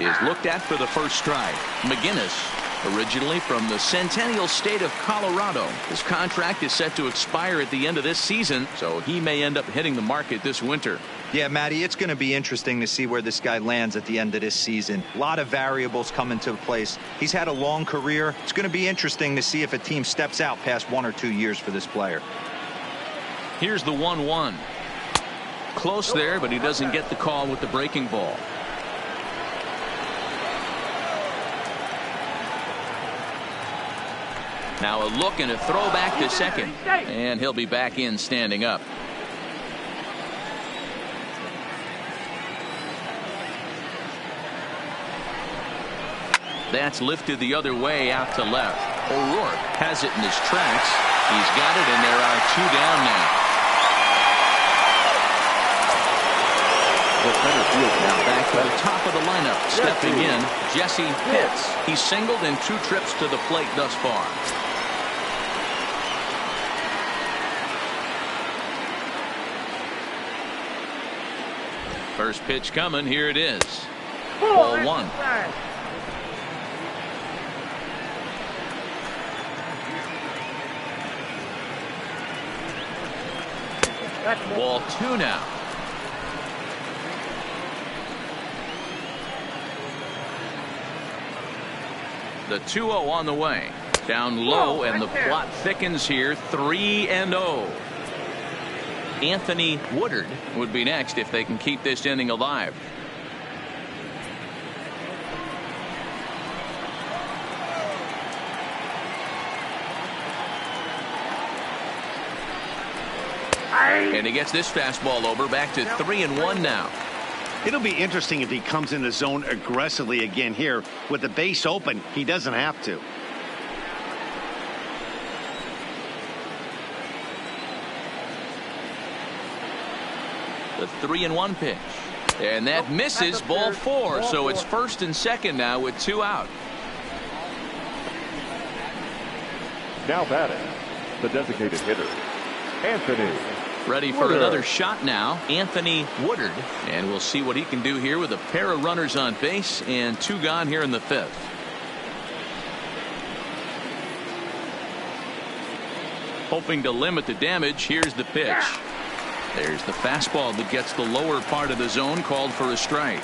is looked at for the first strike. McGinnis, originally from the Centennial State of Colorado. His contract is set to expire at the end of this season, so he may end up hitting the market this winter. Yeah, Matty, it's going to be interesting to see where this guy lands at the end of this season. A lot of variables come into place. He's had a long career. It's going to be interesting to see if a team steps out past 1 or 2 years for this player. Here's the 1-1. Close there, but he doesn't get the call with the breaking ball. Now a look and a throw back to second. And he'll be back in standing up. That's lifted the other way out to left. O'Rourke has it in his tracks. He's got it, and there are 2 down now. The center field Now back to the top of the lineup. Stepping in, Jesse Pitts. He's singled in 2 trips to the plate thus far. First pitch coming. Here it is. Ball 1. Ball 2 now. The 2-0 on the way. Down low, and the plot thickens here. 3-0. Anthony Woodard would be next if they can keep this inning alive. And he gets this fastball over. Back to 3-1 now. It'll be interesting if he comes in the zone aggressively again here. With the base open, he doesn't have to. The 3-1 pitch. And that misses. Ball 4. So it's first and second now with 2 out. now batting, the designated hitter, Anthony. Ready for another shot now, Anthony Woodard. And we'll see what he can do here with a pair of runners on base and 2 gone here in the 5th. Hoping to limit the damage. Here's the pitch. There's the fastball that gets the lower part of the zone, called for a strike.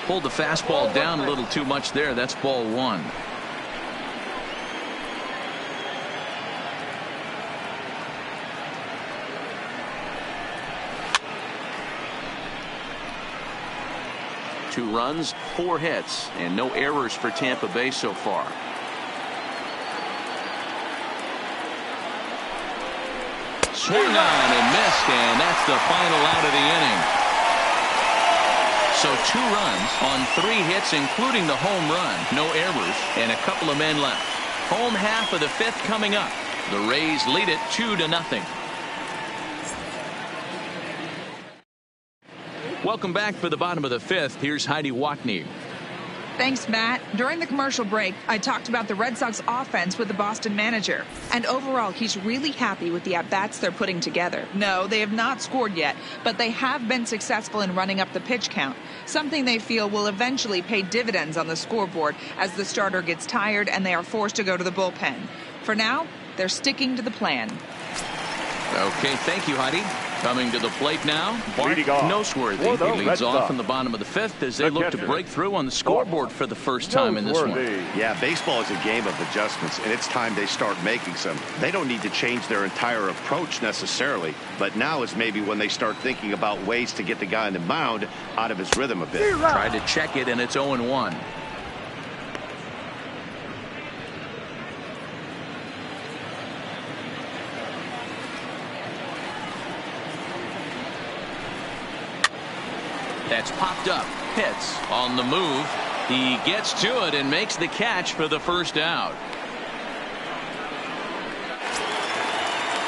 Pulled the fastball down a little too much there. That's ball 1. Two runs, 4 hits, and no errors for Tampa Bay so far. Swung on and missed, and that's the final out of the inning. So 2 runs on 3 hits, including the home run. No errors, and a couple of men left. Home half of the 5th coming up. The Rays lead it 2-0. Welcome back for the bottom of the 5th. Here's Heidi Watney. Thanks, Matt. During the commercial break, I talked about the Red Sox offense with the Boston manager. And overall, he's really happy with the at-bats they're putting together. No, they have not scored yet, but they have been successful in running up the pitch count, something they feel will eventually pay dividends on the scoreboard as the starter gets tired and they are forced to go to the bullpen. For now, they're sticking to the plan. Okay, thank you, Heidi. Coming to the plate now, Bart Noseworthy. He leads off in the bottom of the 5th as they look to break through on the scoreboard for the first time in this one. Yeah, baseball is a game of adjustments, and it's time they start making some. They don't need to change their entire approach necessarily, but now is maybe when they start thinking about ways to get the guy on the mound out of his rhythm a bit. Tried to check it, and it's 0-1. That's popped up. Pitts on the move. He gets to it and makes the catch for the first out.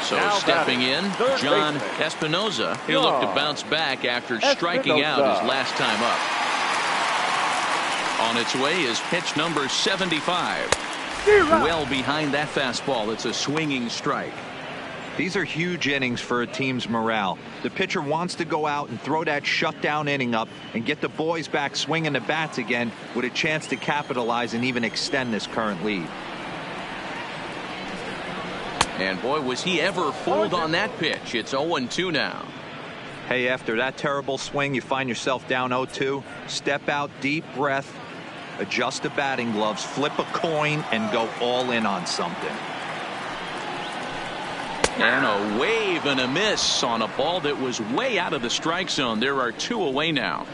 So now stepping in, John Espinoza. He'll look to bounce back after striking out his last time up. On its way is pitch number 75. Well behind that fastball. It's a swinging strike. These are huge innings for a team's morale. The pitcher wants to go out and throw that shutdown inning up and get the boys back swinging the bats again with a chance to capitalize and even extend this current lead. And boy, was he ever fooled on that pitch. It's 0-2 now. Hey, after that terrible swing, you find yourself down 0-2. Step out, deep breath, adjust the batting gloves, flip a coin, and go all in on something. And a wave and a miss on a ball that was way out of the strike zone. There are 2 away now.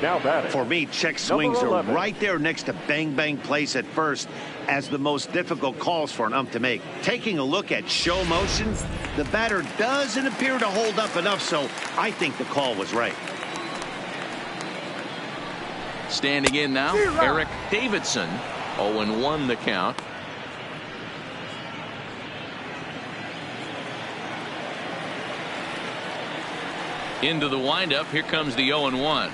Now batting. For me, check swings are right there next to bang bang plays at first as the most difficult calls for an ump to make. Taking a look at show motion, the batter doesn't appear to hold up enough, so I think the call was right. Standing in now, Eric Davidson. 0-1 the count. Into the windup. Here comes the 0-1.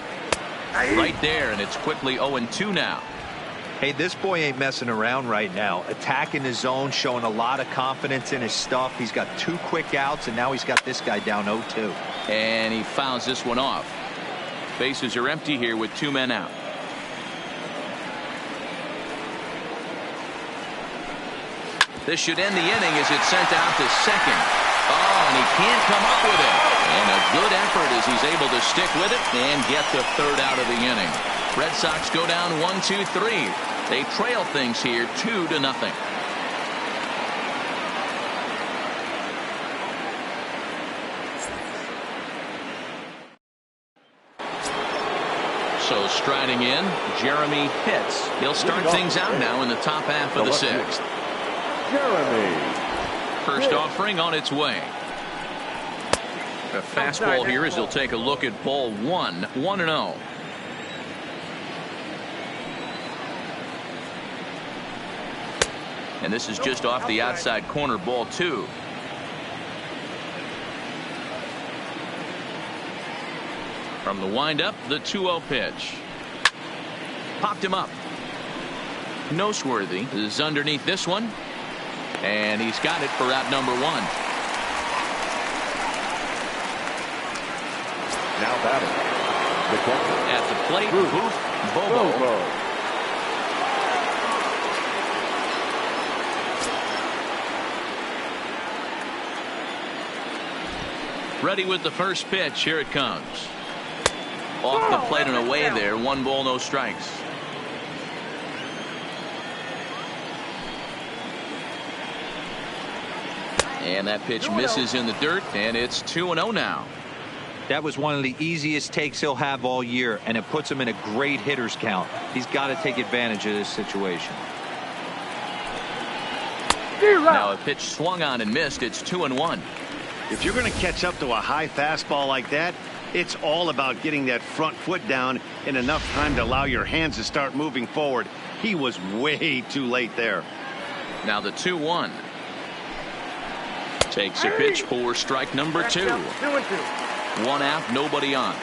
Right there, and it's quickly 0-2 now. Hey, this boy ain't messing around right now. Attacking his zone, showing a lot of confidence in his stuff. He's got 2 quick outs, and now he's got this guy down 0-2. And he fouls this one off. Bases are empty here with 2 men out. This should end the inning as it's sent out to second. Oh, and he can't come up with it. And a good effort as he's able to stick with it and get the 3rd out of the inning. Red Sox go down 1-2-3. They trail things here 2-0. So striding in, Jeremy Pitts. He'll start things out now in the top half of the 6th. Jeremy. First offering on its way. A fastball here as they'll take a look at ball 1. 1-0. And this is just off the outside corner, ball 2. From the windup, the 2-0 pitch. Popped him up. Noseworthy is underneath this one. And he's got it for out number 1. Now batting. The catcher. At the plate, Booth Bobo. Ready with the first pitch. Here it comes. Off the plate and away there. 1 ball, no strikes. And that pitch misses in the dirt, and it's 2-0 now. That was one of the easiest takes he'll have all year, and it puts him in a great hitter's count. He's got to take advantage of this situation. Now a pitch swung on and missed. It's 2-1. If you're going to catch up to a high fastball like that, it's all about getting that front foot down in enough time to allow your hands to start moving forward. He was way too late there. Now the 2-1. Takes a pitch for strike number 2. 1 out, nobody on.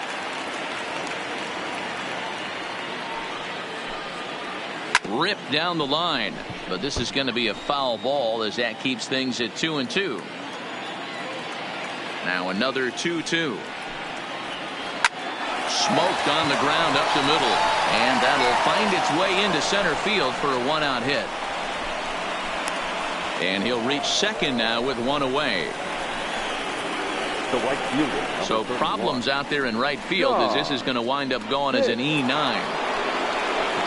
Ripped down the line, but this is going to be a foul ball as that keeps things at 2-2. Now another 2-2. Smoked on the ground up the middle, and that'll find its way into center field for a 1-out hit. And he'll reach second now with 1 away. The right fielder. So problems out there in right field as this is going to wind up going as an E9.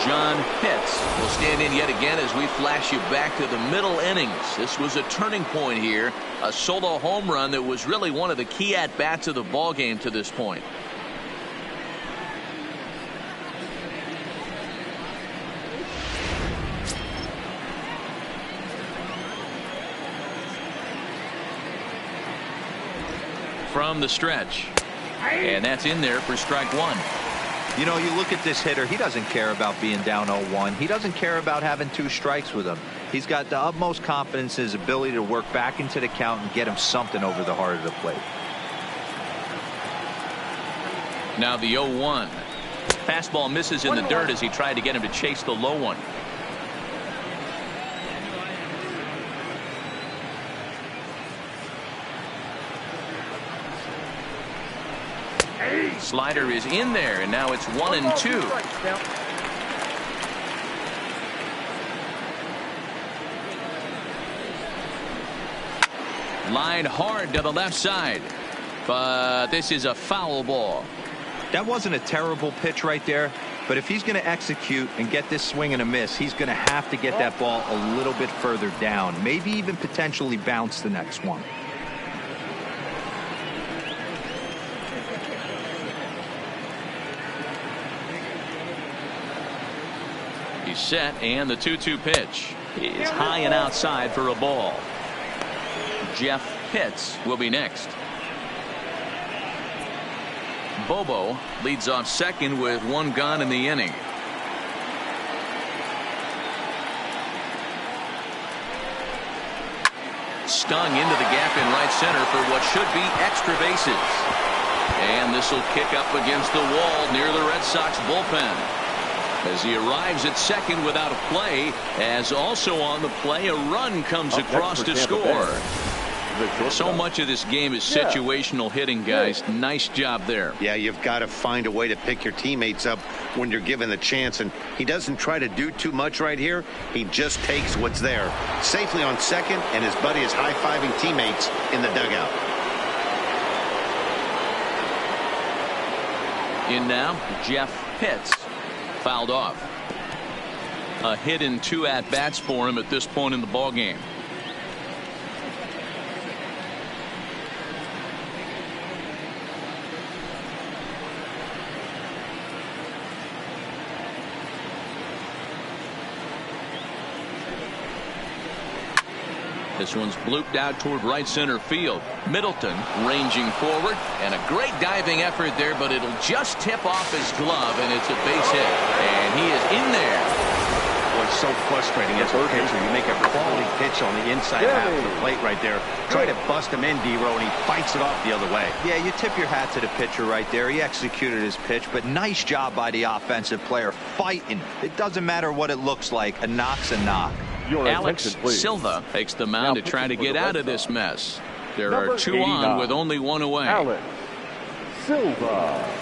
John Pitts will stand in yet again as we flash you back to the middle innings. This was a turning point here. A solo home run that was really one of the key at-bats of the ball game to this point. From the stretch, and that's in there for strike 1. You know, you look at this hitter, he doesn't care about being down 0-1. He doesn't care about having 2 strikes with him. He's got the utmost confidence in his ability to work back into the count and get him something over the heart of the plate. Now the 0-1. Fastball misses in the dirt as he tried to get him to chase the low one. Slider is in there, and now it's 1-2. Line hard to the left side, but this is a foul ball. That wasn't a terrible pitch right there, but if he's going to execute and get this swing and a miss, he's going to have to get that ball a little bit further down, maybe even potentially bounce the next one. He's set, and the 2-2 pitch is high and outside for a ball. Jeff Pitts will be next. Bobo leads off second with one gone in the inning. Stung into the gap in right center for what should be extra bases. And this will kick up against the wall near the Red Sox bullpen. As he arrives at second without a play, as also on the play, a run comes across to score. So much of this game is situational hitting, guys. Nice job there. Yeah, you've got to find a way to pick your teammates up when you're given the chance, and he doesn't try to do too much right here. He just takes what's there. Safely on second, and his buddy is high-fiving teammates in the dugout. In now, Jeff Pitts. Fouled off. A hit in 2 at-bats for him at this point in the ball game. This one's blooped out toward right center field. Middleton ranging forward, and a great diving effort there, but it'll just tip off his glove, and it's a base hit. And he is in there. Boy, it's so frustrating as a pitcher. You make a quality pitch on the inside half of the plate right there. Try to bust him in, D-Row, and he fights it off the other way. Yeah, you tip your hat to the pitcher right there. He executed his pitch, but nice job by the offensive player fighting. It doesn't matter what it looks like. A knock's a knock. Alex Silva takes the mound to try to get out of this mess. There are 2 on with only 1 away. Alex Silva.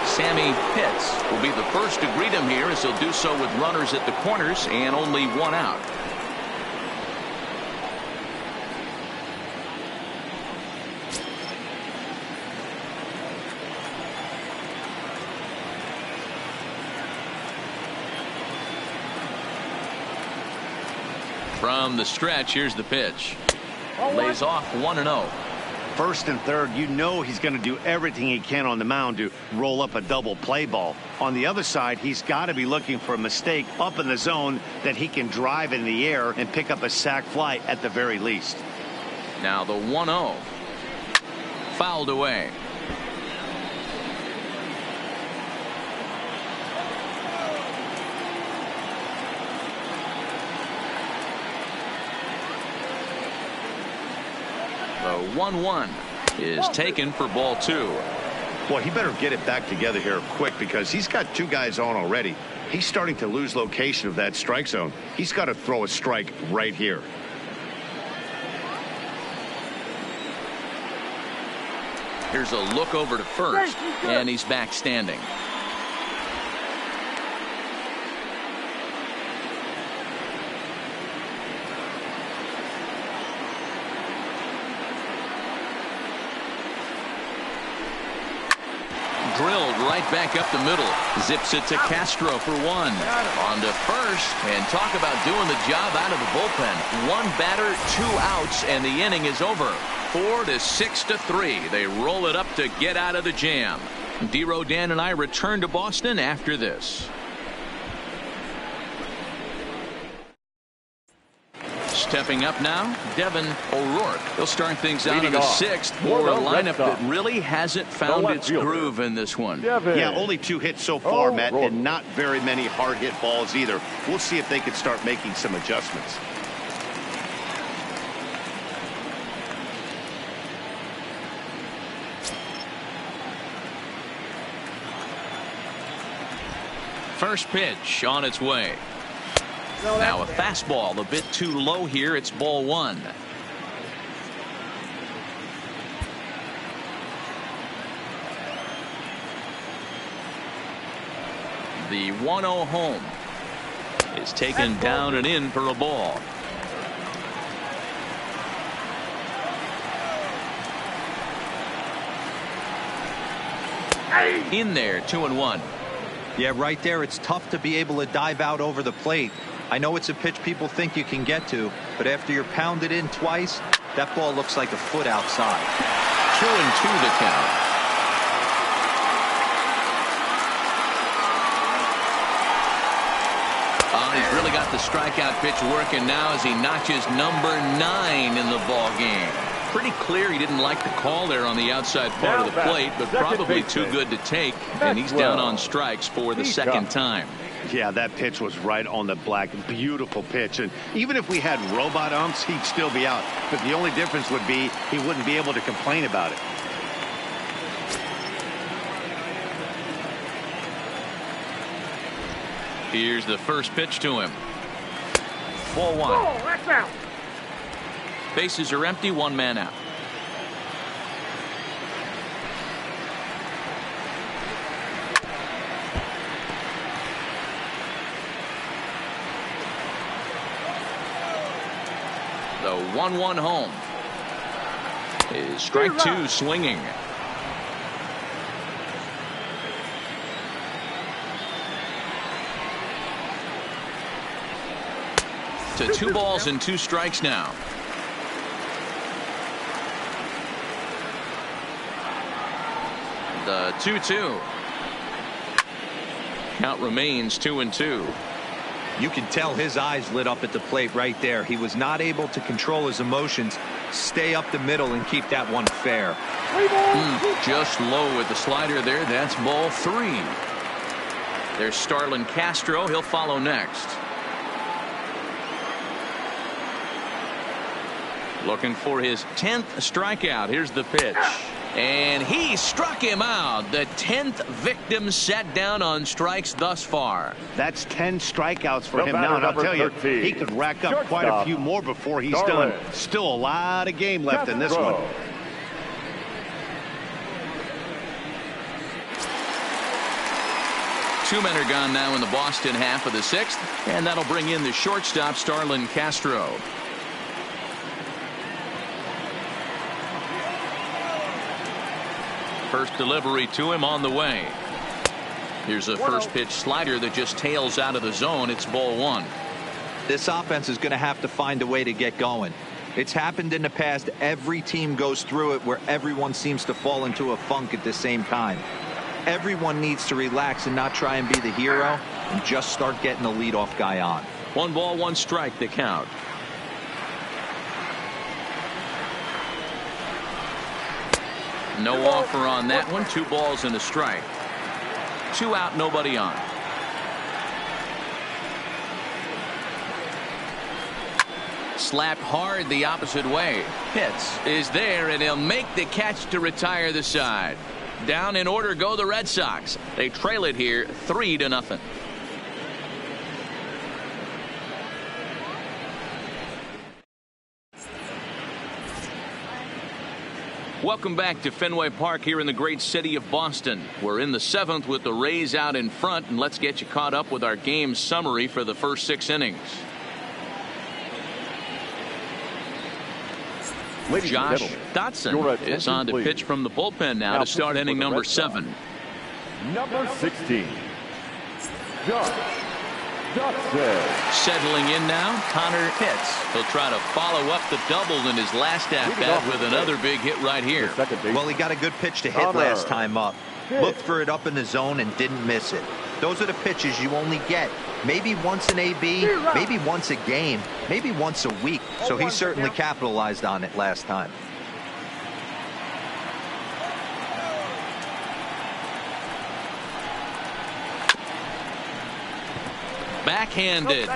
Sammy Pitts will be the first to greet him here, as he'll do so with runners at the corners and only 1 out. From the stretch, here's the pitch. Lays off 1-0. First and third, you know he's going to do everything he can on the mound to roll up a double play ball. On the other side, he's got to be looking for a mistake up in the zone that he can drive in the air and pick up a sac fly at the very least. Now the 1-0. Fouled away. The 1-1 is taken for ball 2. Boy, he better get it back together here quick, because he's got 2 guys on already. He's starting to lose location of that strike zone. He's got to throw a strike right here. Here's a look over to first, and he's back standing. Drilled right back up the middle. Zips it to Castro for 1. On to first, and talk about doing the job out of the bullpen. 1 batter, 2 outs, and the inning is over. 4-6-3. They roll it up to get out of the jam. D-Row, Dan, and I return to Boston after this. Stepping up now, Devin O'Rourke. He'll start things out in the 6th for a lineup that really hasn't found its groove in this one. Yeah, only 2 hits so far, Matt, and not very many hard hit balls either. We'll see if they can start making some adjustments. first pitch on its way. Now a fastball a bit too low here. It's ball one. The 1-0 home is taken down and in for a ball. In there, 2-1. Yeah, right there. It's tough to be able to dive out over the plate. I know it's a pitch people think you can get to, but after you're pounded in twice, that ball looks like a foot outside. 2-2 the count. He's really got the strikeout pitch working now as he notches number 9 in the ball game. Pretty clear he didn't like the call there on the outside part of the plate, but probably too good to take, and he's down on strikes for the second time. Yeah, that pitch was right on the black. Beautiful pitch. And even if we had robot umps, he'd still be out. But the only difference would be he wouldn't be able to complain about it. Here's the first pitch to him. Ball 1. Oh, that's out. Bases are empty, one man out. The 1-1 home is strike 2 swinging. To 2 balls and 2 strikes now. The 2-2. Count remains 2-2. You can tell his eyes lit up at the plate right there. He was not able to control his emotions, stay up the middle, and keep that one fair. Just low with the slider there. That's ball 3. There's Starlin Castro. He'll follow next. Looking for his 10th strikeout. Here's the pitch. And he struck him out. The 10th victim set down on strikes thus far. That's 10 strikeouts for him now. And I'll tell you, he could rack up quite a few more before he's done. Still a lot of game left in this one. Two men are gone now in the Boston half of the 6th. And that'll bring in the shortstop, Starlin Castro. First delivery to him on the way. Here's a first pitch slider that just tails out of the zone. It's ball 1. This offense is going to have to find a way to get going. It's happened in the past. Every team goes through it where everyone seems to fall into a funk at the same time. Everyone needs to relax and not try and be the hero and just start getting the leadoff guy on. 1 ball, 1 strike, the count. No offer on that one. 2 balls and a strike. 2 out, nobody on. Slapped hard the opposite way. Pitts is there, and he'll make the catch to retire the side. Down in order go the Red Sox. They trail it here 3-0. Welcome back to Fenway Park here in the great city of Boston. We're in the 7th with the Rays out in front, and let's get you caught up with our game summary for the first 6 innings. Josh Dotson is on to pitch from the bullpen now to start inning number 7. Number 16, Josh Dotson. Settling in now, Connor Pitts. He'll try to follow up the double in his last at-bat with another big hit right here. Well, he got a good pitch to hit last time up. Looked for it up in the zone and didn't miss it. Those are the pitches you only get maybe once an AB, maybe once a game, maybe once a week. So he certainly capitalized on it last time. Backhanded.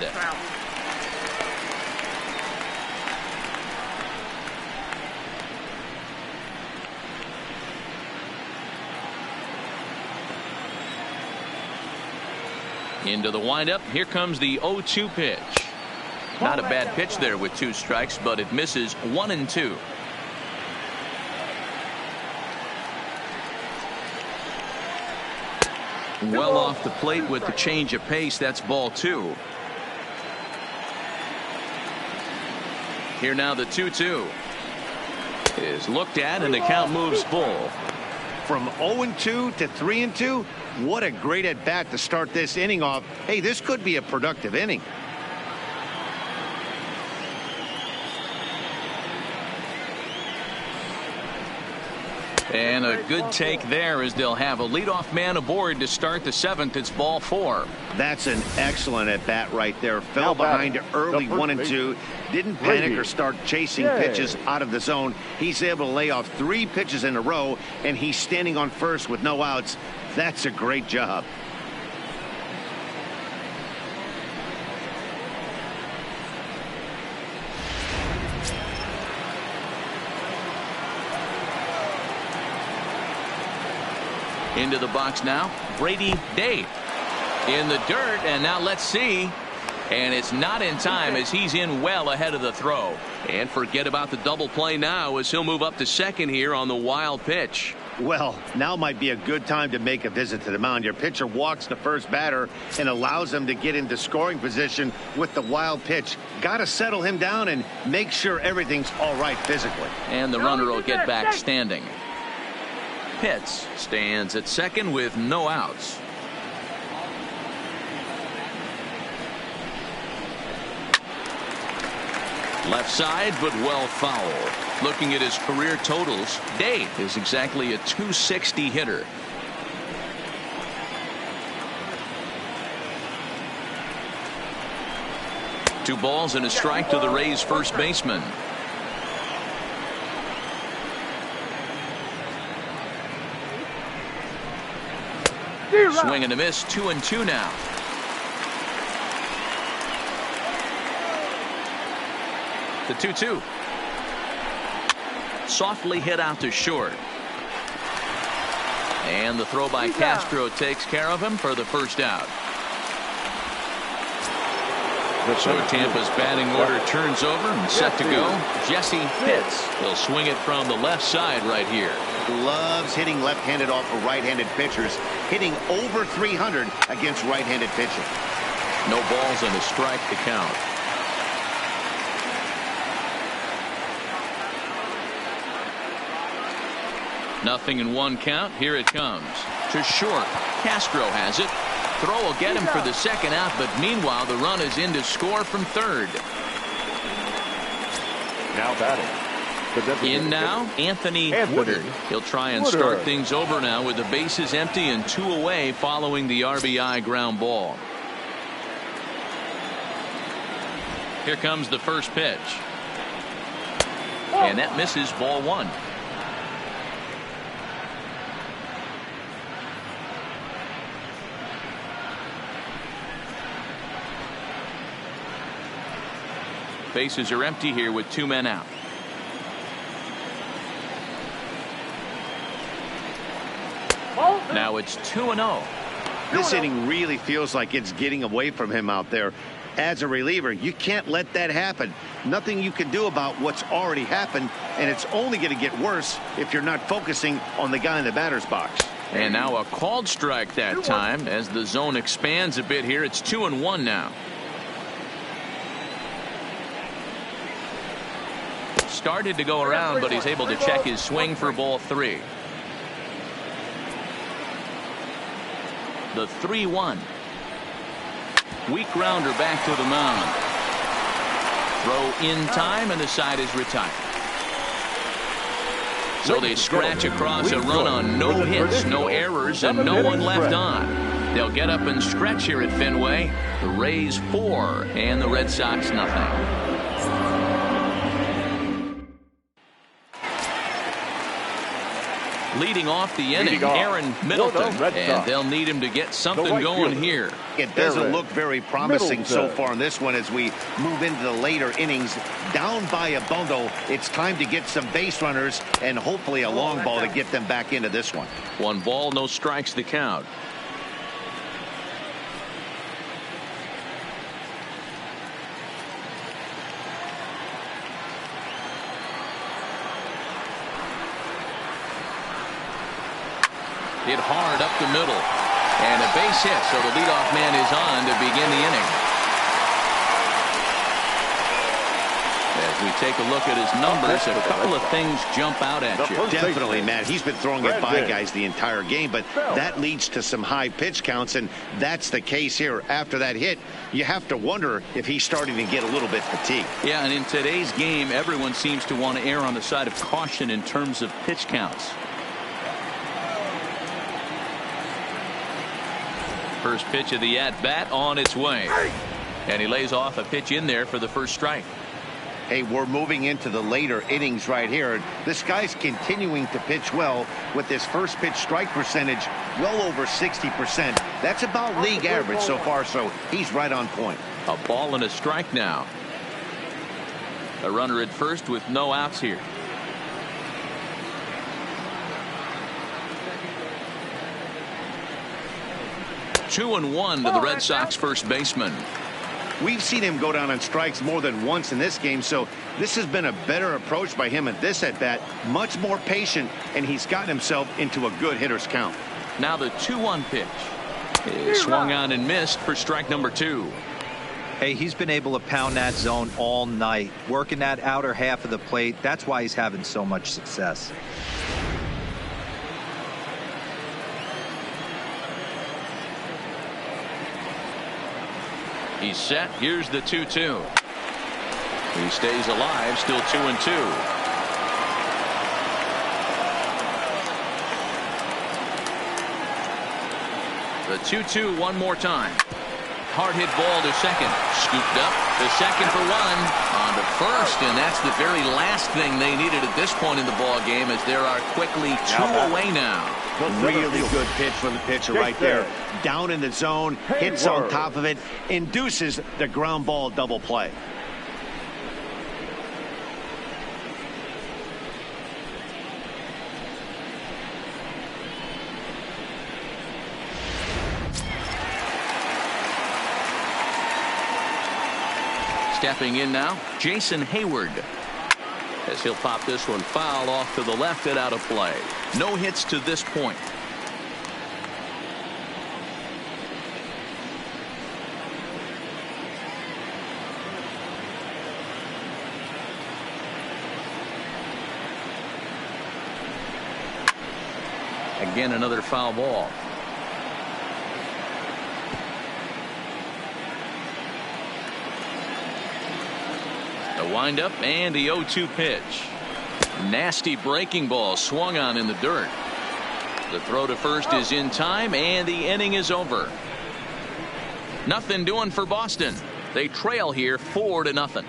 Into the windup. Here comes the 0-2 pitch. Not a bad pitch there with 2 strikes, but it misses 1-2. Well off the plate with the change of pace. That's ball 2. Here now the 2-2 is looked at, and the count moves full. From 0-2 to 3-2, what a great at bat to start this inning off. Hey, this could be a productive inning. And a good take there, as they'll have a leadoff man aboard to start the 7th. It's ball 4. That's an excellent at bat right there. Fell behind early 1-2. Didn't panic or start chasing pitches out of the zone. He's able to lay off 3 pitches in a row, and he's standing on first with no outs. That's a great job. Into the box now, Brady Day in the dirt, and now let's see. And it's not in time, as he's in well ahead of the throw. And forget about the double play now, as he'll move up to second here on the wild pitch. Well, now might be a good time to make a visit to the mound. Your pitcher walks the first batter and allows him to get into scoring position with the wild pitch. Got to settle him down and make sure everything's all right physically. And the runner will get back standing. Pitts stands at second with no outs. Left side, but well foul. Looking at his career totals, Day is exactly a .260 hitter. Two balls and a strike to the Rays first baseman. Swing and a miss, 2-2 now. The 2-2. Softly hit out to short. And the throw by Castro takes care of him for the first out. So Tampa's batting order turns over and set to go. Jesse Pitts will swing it from the left side right here. Loves hitting left-handed off of right-handed pitchers, hitting over 300 against right-handed pitching. No balls and a strike to count. Nothing in 1 count. Here it comes to short. Castro has it. Throw will get him for the second out, but meanwhile the run is in to score from third. Now batting. In now, Anthony Woodard. He'll try and start things over now with the bases empty and 2 away following the RBI ground ball. Here comes the first pitch. And that misses, ball 1. Bases are empty here with 2 men out. Now it's 2-0. This inning really feels like it's getting away from him out there. As a reliever, you can't let that happen. Nothing you can do about what's already happened, and it's only going to get worse if you're not focusing on the guy in the batter's box. And now a called strike that time as the zone expands a bit here. It's 2-1 now. Started to go around, but he's able to check his swing for ball 3. The 3-1. Weak grounder back to the mound. Throw in time, and the side is retired. So they scratch across a run on no hits, no errors, and no one left on. They'll get up and stretch here at Fenway. The Rays 4 and the Red Sox nothing. Leading off the inning, Aaron Middleton, and they'll need him to get something going here. It doesn't look very promising so far in this one as we move into the later innings. Down by a bundle, it's time to get some base runners and hopefully a long ball to get them back into this one. 1 ball, no strikes to count. hit hard up the middle. And a base hit, so the leadoff man is on to begin the inning. As we take a look at his numbers, a couple of things jump out at you. Definitely, Matt. He's been throwing it by guys the entire game, but that leads to some high pitch counts, and that's the case here. After that hit, you have to wonder if he's starting to get a little bit fatigued. Yeah, and in today's game, everyone seems to want to err on the side of caution in terms of pitch counts. First pitch of the at-bat on its way. And he lays off a pitch in there for the first strike. Hey, we're moving into the later innings right here. This guy's continuing to pitch well with his first pitch strike percentage well over 60%. That's about league average so far, so he's right on point. A ball and a strike now. A runner at first with no outs here. Two and one to the Red Sox first baseman. We've seen him go down on strikes more than once in this game, so this has been a better approach by him at this at-bat. Much more patient, and he's gotten himself into a good hitter's count. Now the 2-1 pitch. It swung on and missed for strike number 2. Hey, he's been able to pound that zone all night, working that outer half of the plate. That's why he's having so much success. He's set. Here's the 2-2. He stays alive, still 2-2. The 2-2 one more time. Hard hit ball to second. Scooped up to second for one. On to first, and that's the very last thing they needed at this point in the ball game, as there are quickly 2 away now. Really good pitch from the pitcher right there. Down in the zone, hits on top of it, induces the ground ball double play. Stepping in now, Jason Hayward. As he'll pop this one foul off to the left and out of play. No hits to this point. Again, another foul ball. The windup and the 0-2 pitch. Nasty breaking ball swung on in the dirt. The throw to first is in time, and the inning is over. Nothing doing for Boston. They trail here 4-0.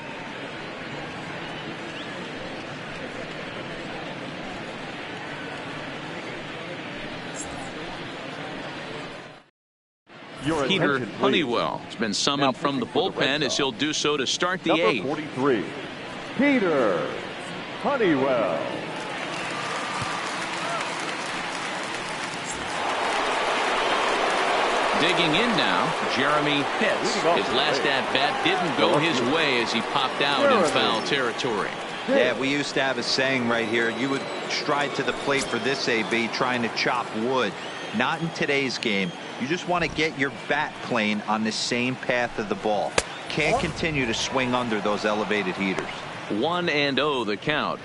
Peter Honeywell has been summoned from the bullpen, as he'll do so to start the 8th. 43, Peter Honeywell. Digging in now, Jeremy Pitts. His last at-bat didn't go his way as he popped out in foul territory. Yeah, we used to have a saying right here. You would stride to the plate for this AB, trying to chop wood. Not in today's game. You just want to get your bat plane on the same path of the ball. Can't continue to swing under those elevated heaters. 1-0 the count.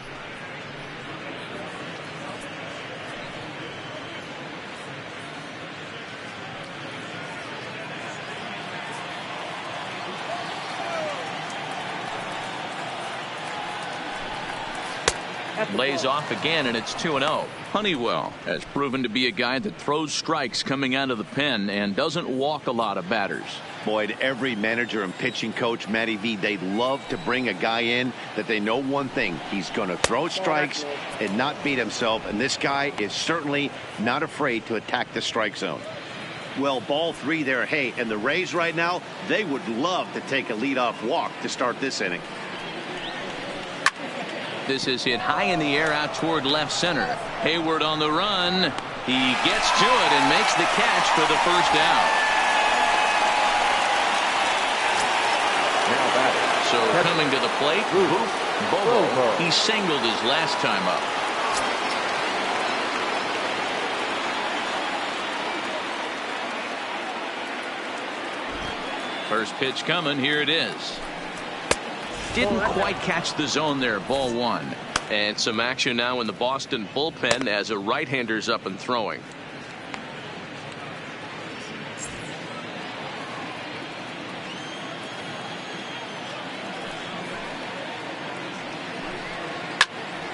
Lays off again, and it's 2-0. Honeywell has proven to be a guy that throws strikes coming out of the pen and doesn't walk a lot of batters. Boyd, every manager and pitching coach, Matty V, they love to bring a guy in that they know one thing: he's going to throw strikes and not beat himself, and this guy is certainly not afraid to attack the strike zone. Well, ball 3 there. Hey, and the Rays right now, they would love to take a leadoff walk to start this inning. This is hit high in the air out toward left center. Hayward on the run. He gets to it and makes the catch for the first out. So coming to the plate, Bobo. He singled his last time up. First pitch coming. Here it is. Didn't quite catch the zone there. Ball 1. And some action now in the Boston bullpen as a right-hander's up and throwing.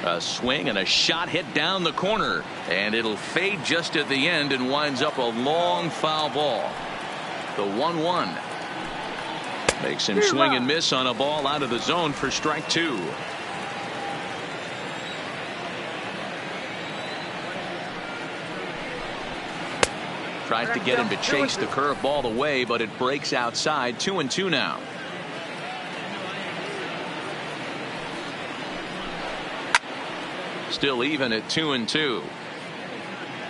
A swing and a shot hit down the corner, and it'll fade just at the end and winds up a long foul ball. The 1-1 makes him swing and miss on a ball out of the zone for strike 2. Tried to get him to chase the curveball away, but it breaks outside. 2-2 now. Still even at 2-2.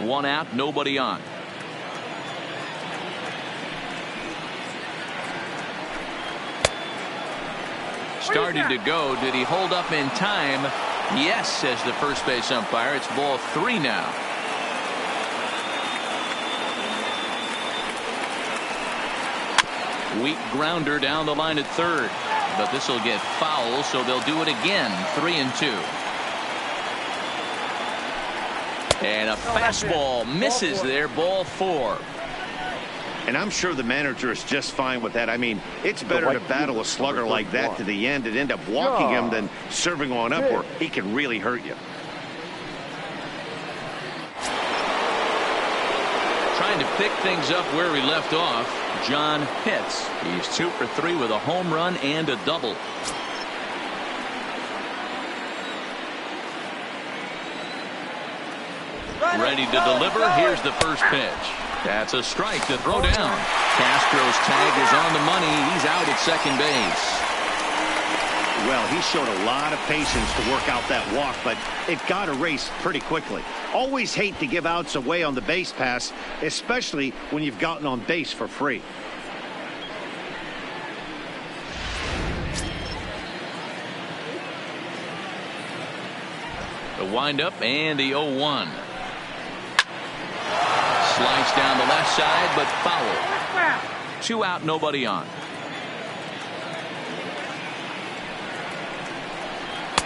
1 out, nobody on. Started to go. Did he hold up in time? Yes, says the first base umpire. It's ball 3 now. Weak grounder down the line at third, but this will get foul, so they'll do it again. 3-2. And a fastball misses there. Ball 4. And I'm sure the manager is just fine with that. I mean, it's better to battle a slugger like that to the end and end up walking him than serving on up where he can really hurt you. Trying to pick things up where he left off, John Pitts. He's 2 for 3 with a home run and a double. Ready to deliver. Here's the first pitch. That's a strike to throw down. Castro's tag is on the money. He's out at second base. Well, he showed a lot of patience to work out that walk, but it got erased pretty quickly. Always hate to give outs away on the base pass, especially when you've gotten on base for free. The windup and the 0-1. Slice down the left side, but foul. 2 out, nobody on.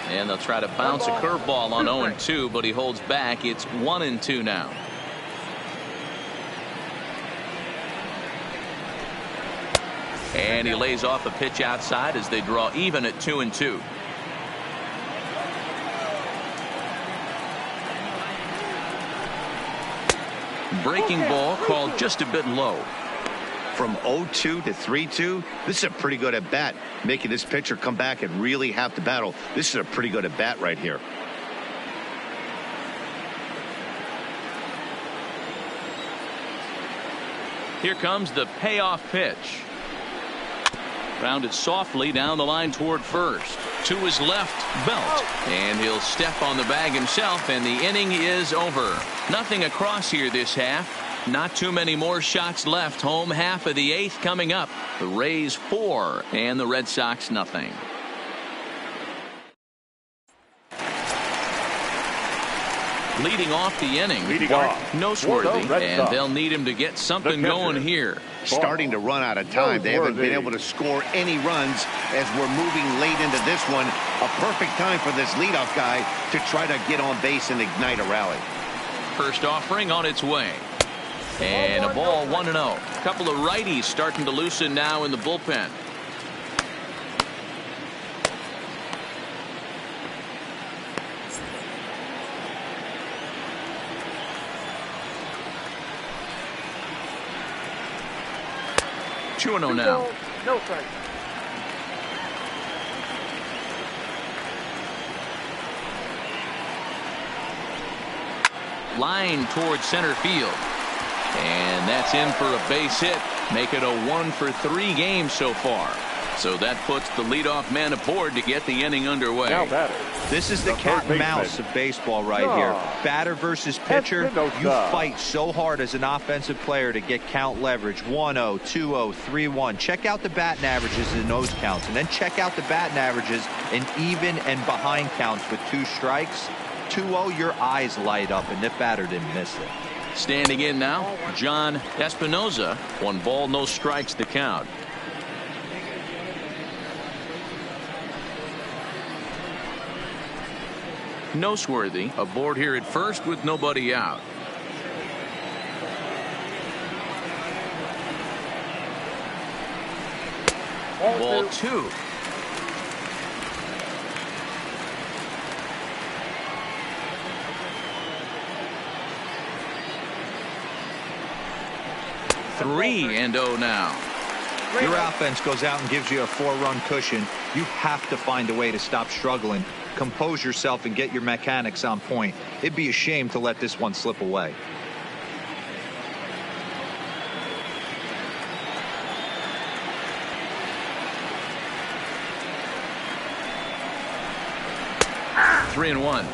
And they'll try to bounce a curveball on 0-2, but he holds back. It's 1-2 now. And he lays off a pitch outside as they draw even at 2-2. Breaking ball called just a bit low. From 0-2 to 3-2, this is a pretty good at bat, making this pitcher come back and really have to battle. This is a pretty good at bat right here. Here comes the payoff pitch. Grounded softly down the line toward first. To his left, Belt. And he'll step on the bag himself, and the inning is over. Nothing across here this half. Not too many more shots left. Home half of the 8th coming up. The Rays 4 and the Red Sox nothing. Leading off the inning, Noseworthy, and they'll need him to get something going here. Starting to run out of time. They haven't been able to score any runs as we're moving late into this one. A perfect time for this leadoff guy to try to get on base and ignite a rally. First offering on its way. And a ball 1-0. A couple of righties starting to loosen now in the bullpen. Now. No strike. Line towards center field. And that's in for a base hit. Make it a 1 for 3 game so far. So that puts the leadoff man aboard to get the inning underway. Now batter. This is the cat and mouse of baseball right here. Batter versus pitcher. You fight so hard as an offensive player to get count leverage. 1-0, 2-0, 3-1. Check out the batting averages in those counts, and then check out the batting averages in even and behind counts with 2 strikes. 2-0, your eyes light up, and the batter didn't miss it. Standing in now, John Espinoza. 1 ball, no strikes to count. Noseworthy aboard here at first with nobody out. Ball 2. Three and 0 now. Your offense goes out and gives you a 4-run cushion. You have to find a way to stop struggling, compose yourself, and get your mechanics on point. It'd be a shame to let this one slip away. Three and 1.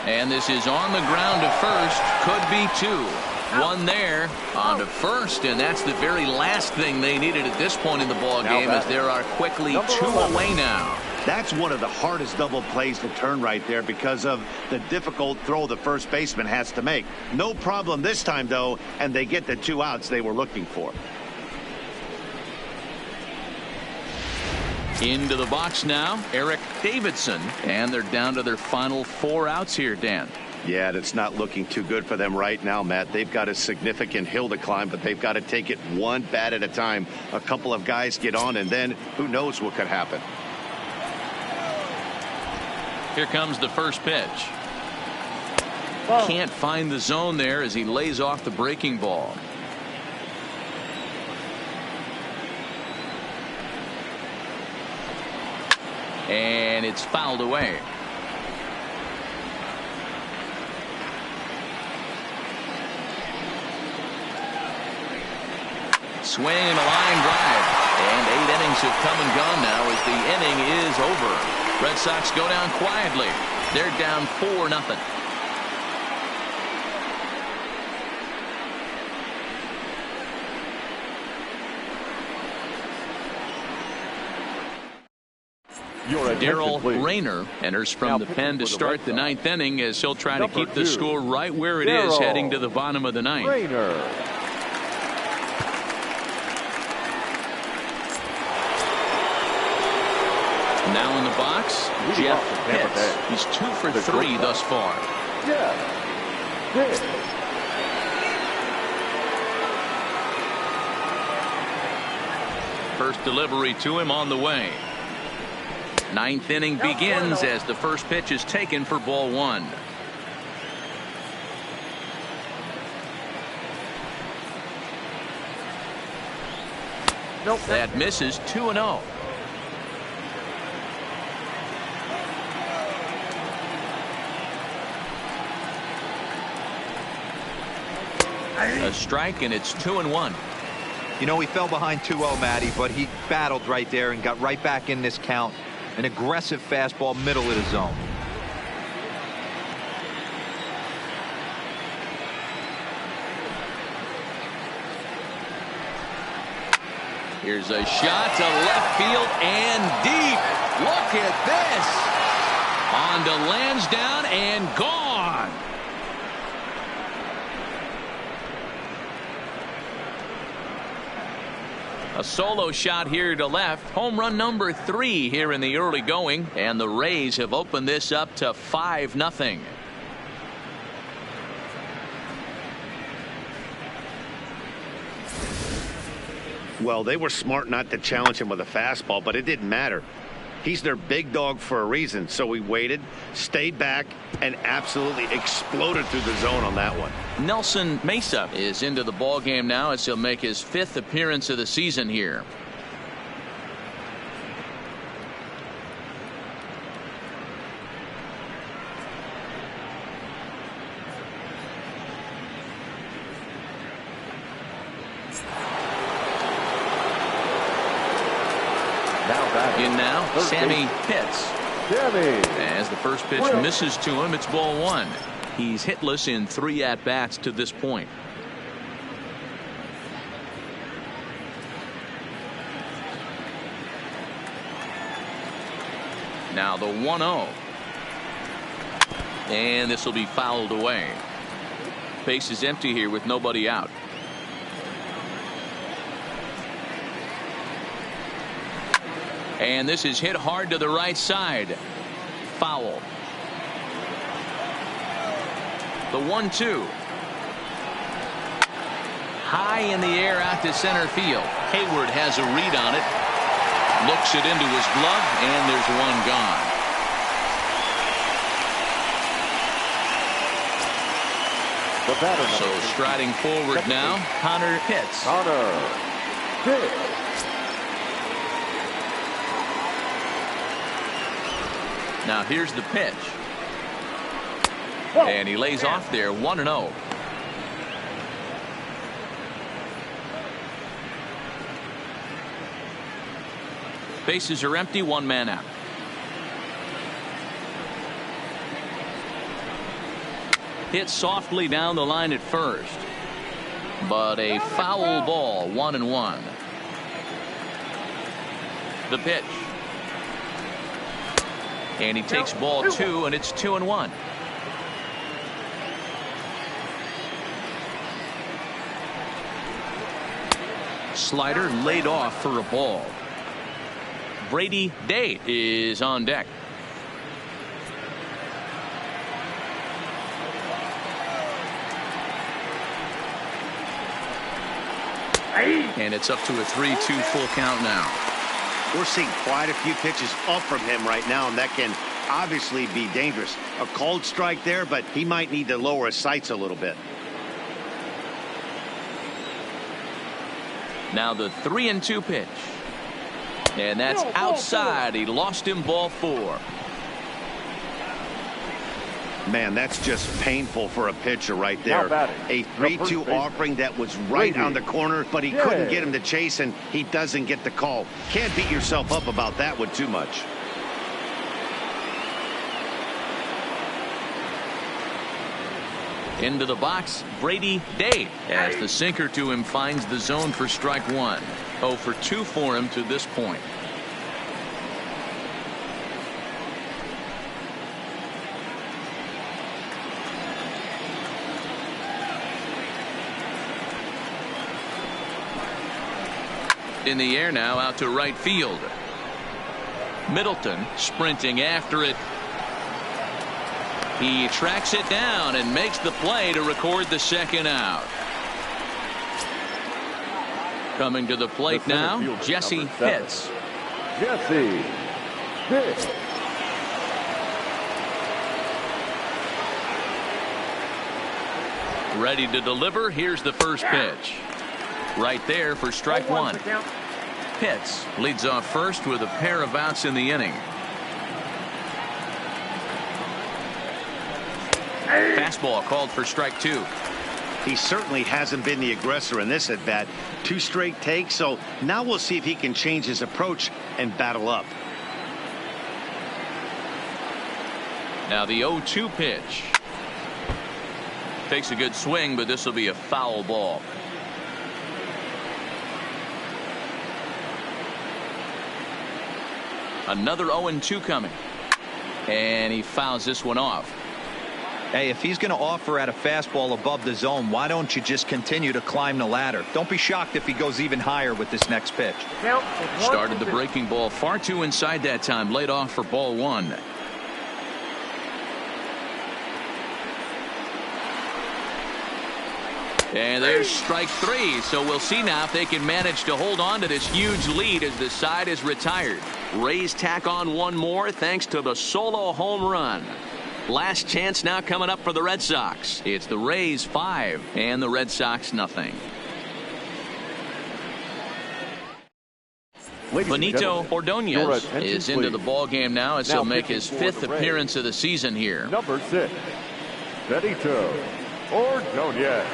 And this is on the ground to first. Could be 2. One there on to first, and that's the very last thing they needed at this point in the ball game, as there are quickly 2 away now. That's one of the hardest double plays to turn right there because of the difficult throw the first baseman has to make. No problem this time, though, and they get the 2 outs they were looking for. Into the box now, Eric Davidson, and they're down to their final 4 outs here, Dan. Yeah, it's not looking too good for them right now, Matt. They've got a significant hill to climb, but they've got to take it one bat at a time. A couple of guys get on, and then who knows what could happen. Here comes the first pitch. Can't find the zone there as he lays off the breaking ball. And it's fouled away. Swing and a line drive. And 8 innings have come and gone now as the inning is over. Red Sox go down quietly. They're down 4-0. Daryl Rayner enters from the pen to start the 9th inning as he'll try to keep the score right where it is heading to the bottom of the 9th. Now in the box, Jeff Pitts. He's 2 for 3 thus far. First delivery to him on the way. 9th inning begins as the first pitch is taken for ball 1. That misses. 2-0. A strike, and it's 2-1. You know, he fell behind 2-0, Matty, but he battled right there and got right back in this count. An aggressive fastball, middle of the zone. Here's a shot to left field and deep. Look at this. On to Lansdowne and gone. A solo shot here to left. Home run number 3 here in the early going, and the Rays have opened this up to 5-0. Well, they were smart not to challenge him with a fastball, but it didn't matter. He's their big dog for a reason, so he waited, stayed back, and absolutely exploded through the zone on that one. Nelson Mesa is into the ball game now as he'll make his 5th appearance of the season here. In now, Sammy Pitts. As the first pitch misses to him, it's ball 1. He's hitless in 3 at-bats to this point. Now the 1-0. And this will be fouled away. Base is empty here with nobody out. And this is hit hard to the right side. Foul. The 1-2. High in the air out to center field. Hayward has a read on it. Looks it into his glove, and there's one gone. So striding forward now, Connor Pitts. Now here's the pitch. And he lays off there, 1-0. Bases are empty, one man out. Hit softly down the line at first, but a foul ball, 1-1. The pitch. And he takes ball 2, and it's 2-1. Slider laid off for a ball. Brady Day is on deck. And it's up to a 3-2 full count now. We're seeing quite a few pitches up from him right now, and that can obviously be dangerous. A cold strike there, but he might need to lower his sights a little bit. Now the 3-2 pitch. And that's outside. He lost him, ball 4. Man, that's just painful for a pitcher right there. A 3-2 offering that was right on the corner, but he couldn't get him to chase, and he doesn't get the call. Can't beat yourself up about that one too much. Into the box, Brady Day, as the sinker to him finds the zone for strike 1. 0 for 2 for him to this point. In the air now, out to right field. Middleton sprinting after it. He tracks it down and makes the play to record the second out. Coming to the plate now, Jesse Pitts. Jesse Pitts. Ready to deliver. Here's the first pitch. Right there for strike 1. Pitts leads off first with a pair of outs in the inning. Fastball called for strike 2. He certainly hasn't been the aggressor in this at bat. 2 straight takes, so now we'll see if he can change his approach and battle up. Now the 0-2 pitch. Takes a good swing, but this will be a foul ball. Another 0-2 coming. And he fouls this one off. Hey, if he's going to offer at a fastball above the zone, why don't you just continue to climb the ladder? Don't be shocked if he goes even higher with this next pitch. Started the breaking ball far too inside that time. Laid off for ball 1. And there's strike 3. So we'll see now if they can manage to hold on to this huge lead as the side is retired. Rays tack on one more thanks to the solo home run. Last chance now coming up for the Red Sox. It's the Rays 5 and the Red Sox nothing. Benito Ordonez is into the ball game now as he'll make his 5th appearance of the season here. Number 6, Benito Ordonez.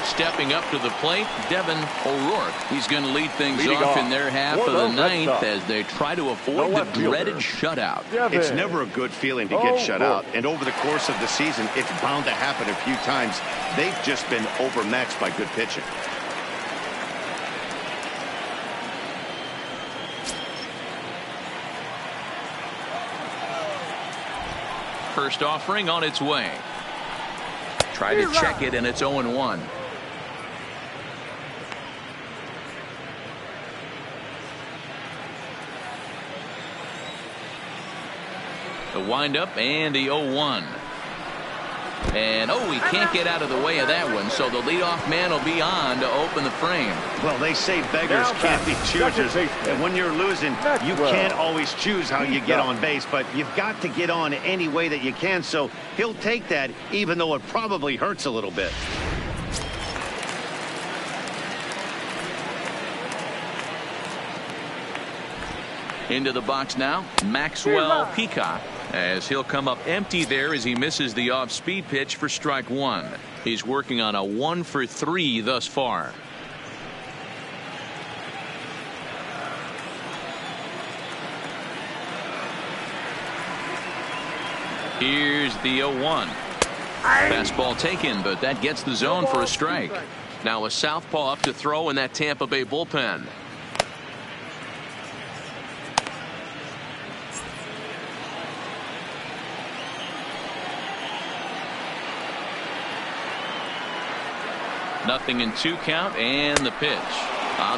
Stepping up to the plate, Devin O'Rourke. He's going to lead things off in their half of the 9th as they try to avoid the dreaded shutout. It's never a good feeling to get shut out, and over the course of the season, it's bound to happen a few times. They've just been overmatched by good pitching. First offering on its way. Try to check it, and it's 0-1. The windup and the 0-1. And, he can't get out of the way of that one, so the leadoff man will be on to open the frame. Well, they say beggars can't be choosers, and when you're losing, you can't always choose how you get on base, but you've got to get on any way that you can, so he'll take that, even though it probably hurts a little bit. Into the box now, Maxwell Peacock, as he'll come up empty there as he misses the off-speed pitch for strike one. He's working on a 1-for-3 thus far. Here's the 0-1. Fastball taken, but that gets the zone for a strike. Now a southpaw up to throw in that Tampa Bay bullpen. Nothing in 2 count and the pitch.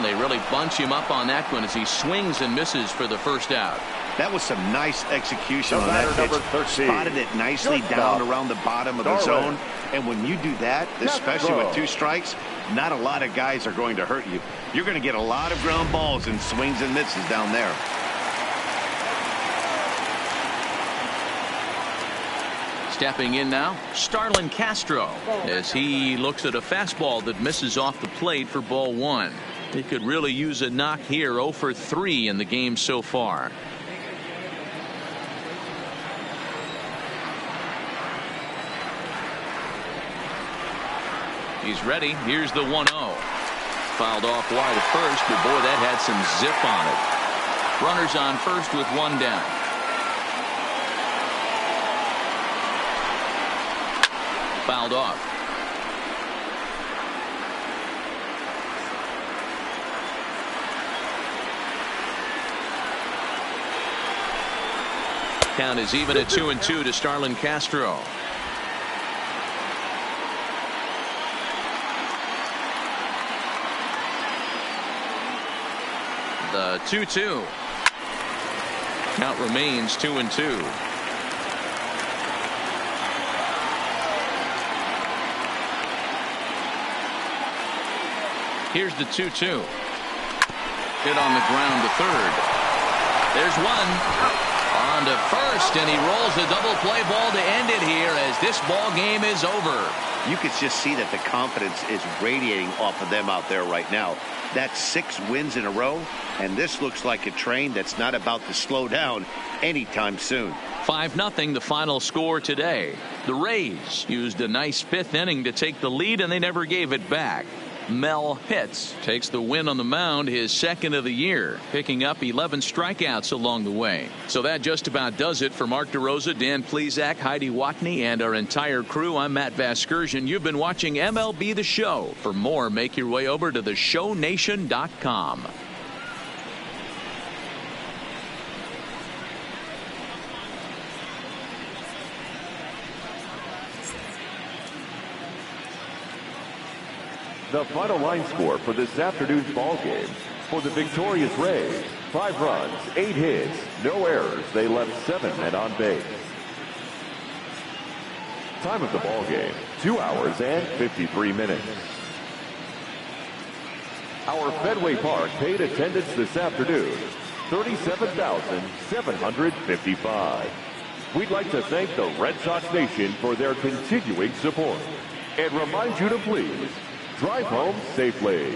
They really bunch him up on that one as he swings and misses for the first out. That was some nice execution on that pitch. Spotted it nicely down around the bottom of the zone. And when you do that, especially with 2 strikes, not a lot of guys are going to hurt you. You're going to get a lot of ground balls and swings and misses down there. Stepping in now, Starlin Castro, as he looks at a fastball that misses off the plate for ball 1. He could really use a knock here. 0-for-3 in the game so far. He's ready. Here's the 1-0. Fouled off wide at first, but boy, that had some zip on it. Runners on first with 1 down. Fouled off. Count is even at 2-2 to Starlin Castro. The 2-2. Count remains 2-2. Here's the 2-2. Hit on the ground to third. There's one. On to first, and he rolls the double play ball to end it here as this ball game is over. You could just see that the confidence is radiating off of them out there right now. That's 6 wins in a row, and this looks like a train that's not about to slow down anytime soon. 5-0 the final score today. The Rays used a nice 5th inning to take the lead, and they never gave it back. Mel Pitts takes the win on the mound, his 2nd of the year, picking up 11 strikeouts along the way. So that just about does it for Mark DeRosa, Dan Plesac, Heidi Watney, and our entire crew. I'm Matt Vasgersian. You've been watching MLB The Show. For more, make your way over to theshownation.com. The final line score for this afternoon's ball game. For the victorious Rays, 5 runs, 8 hits, no errors. They left 7 men on base. Time of the ball game, 2 hours and 53 minutes. Our Fenway Park paid attendance this afternoon, 37,755. We'd like to thank the Red Sox Nation for their continuing support and remind you to please drive home safely.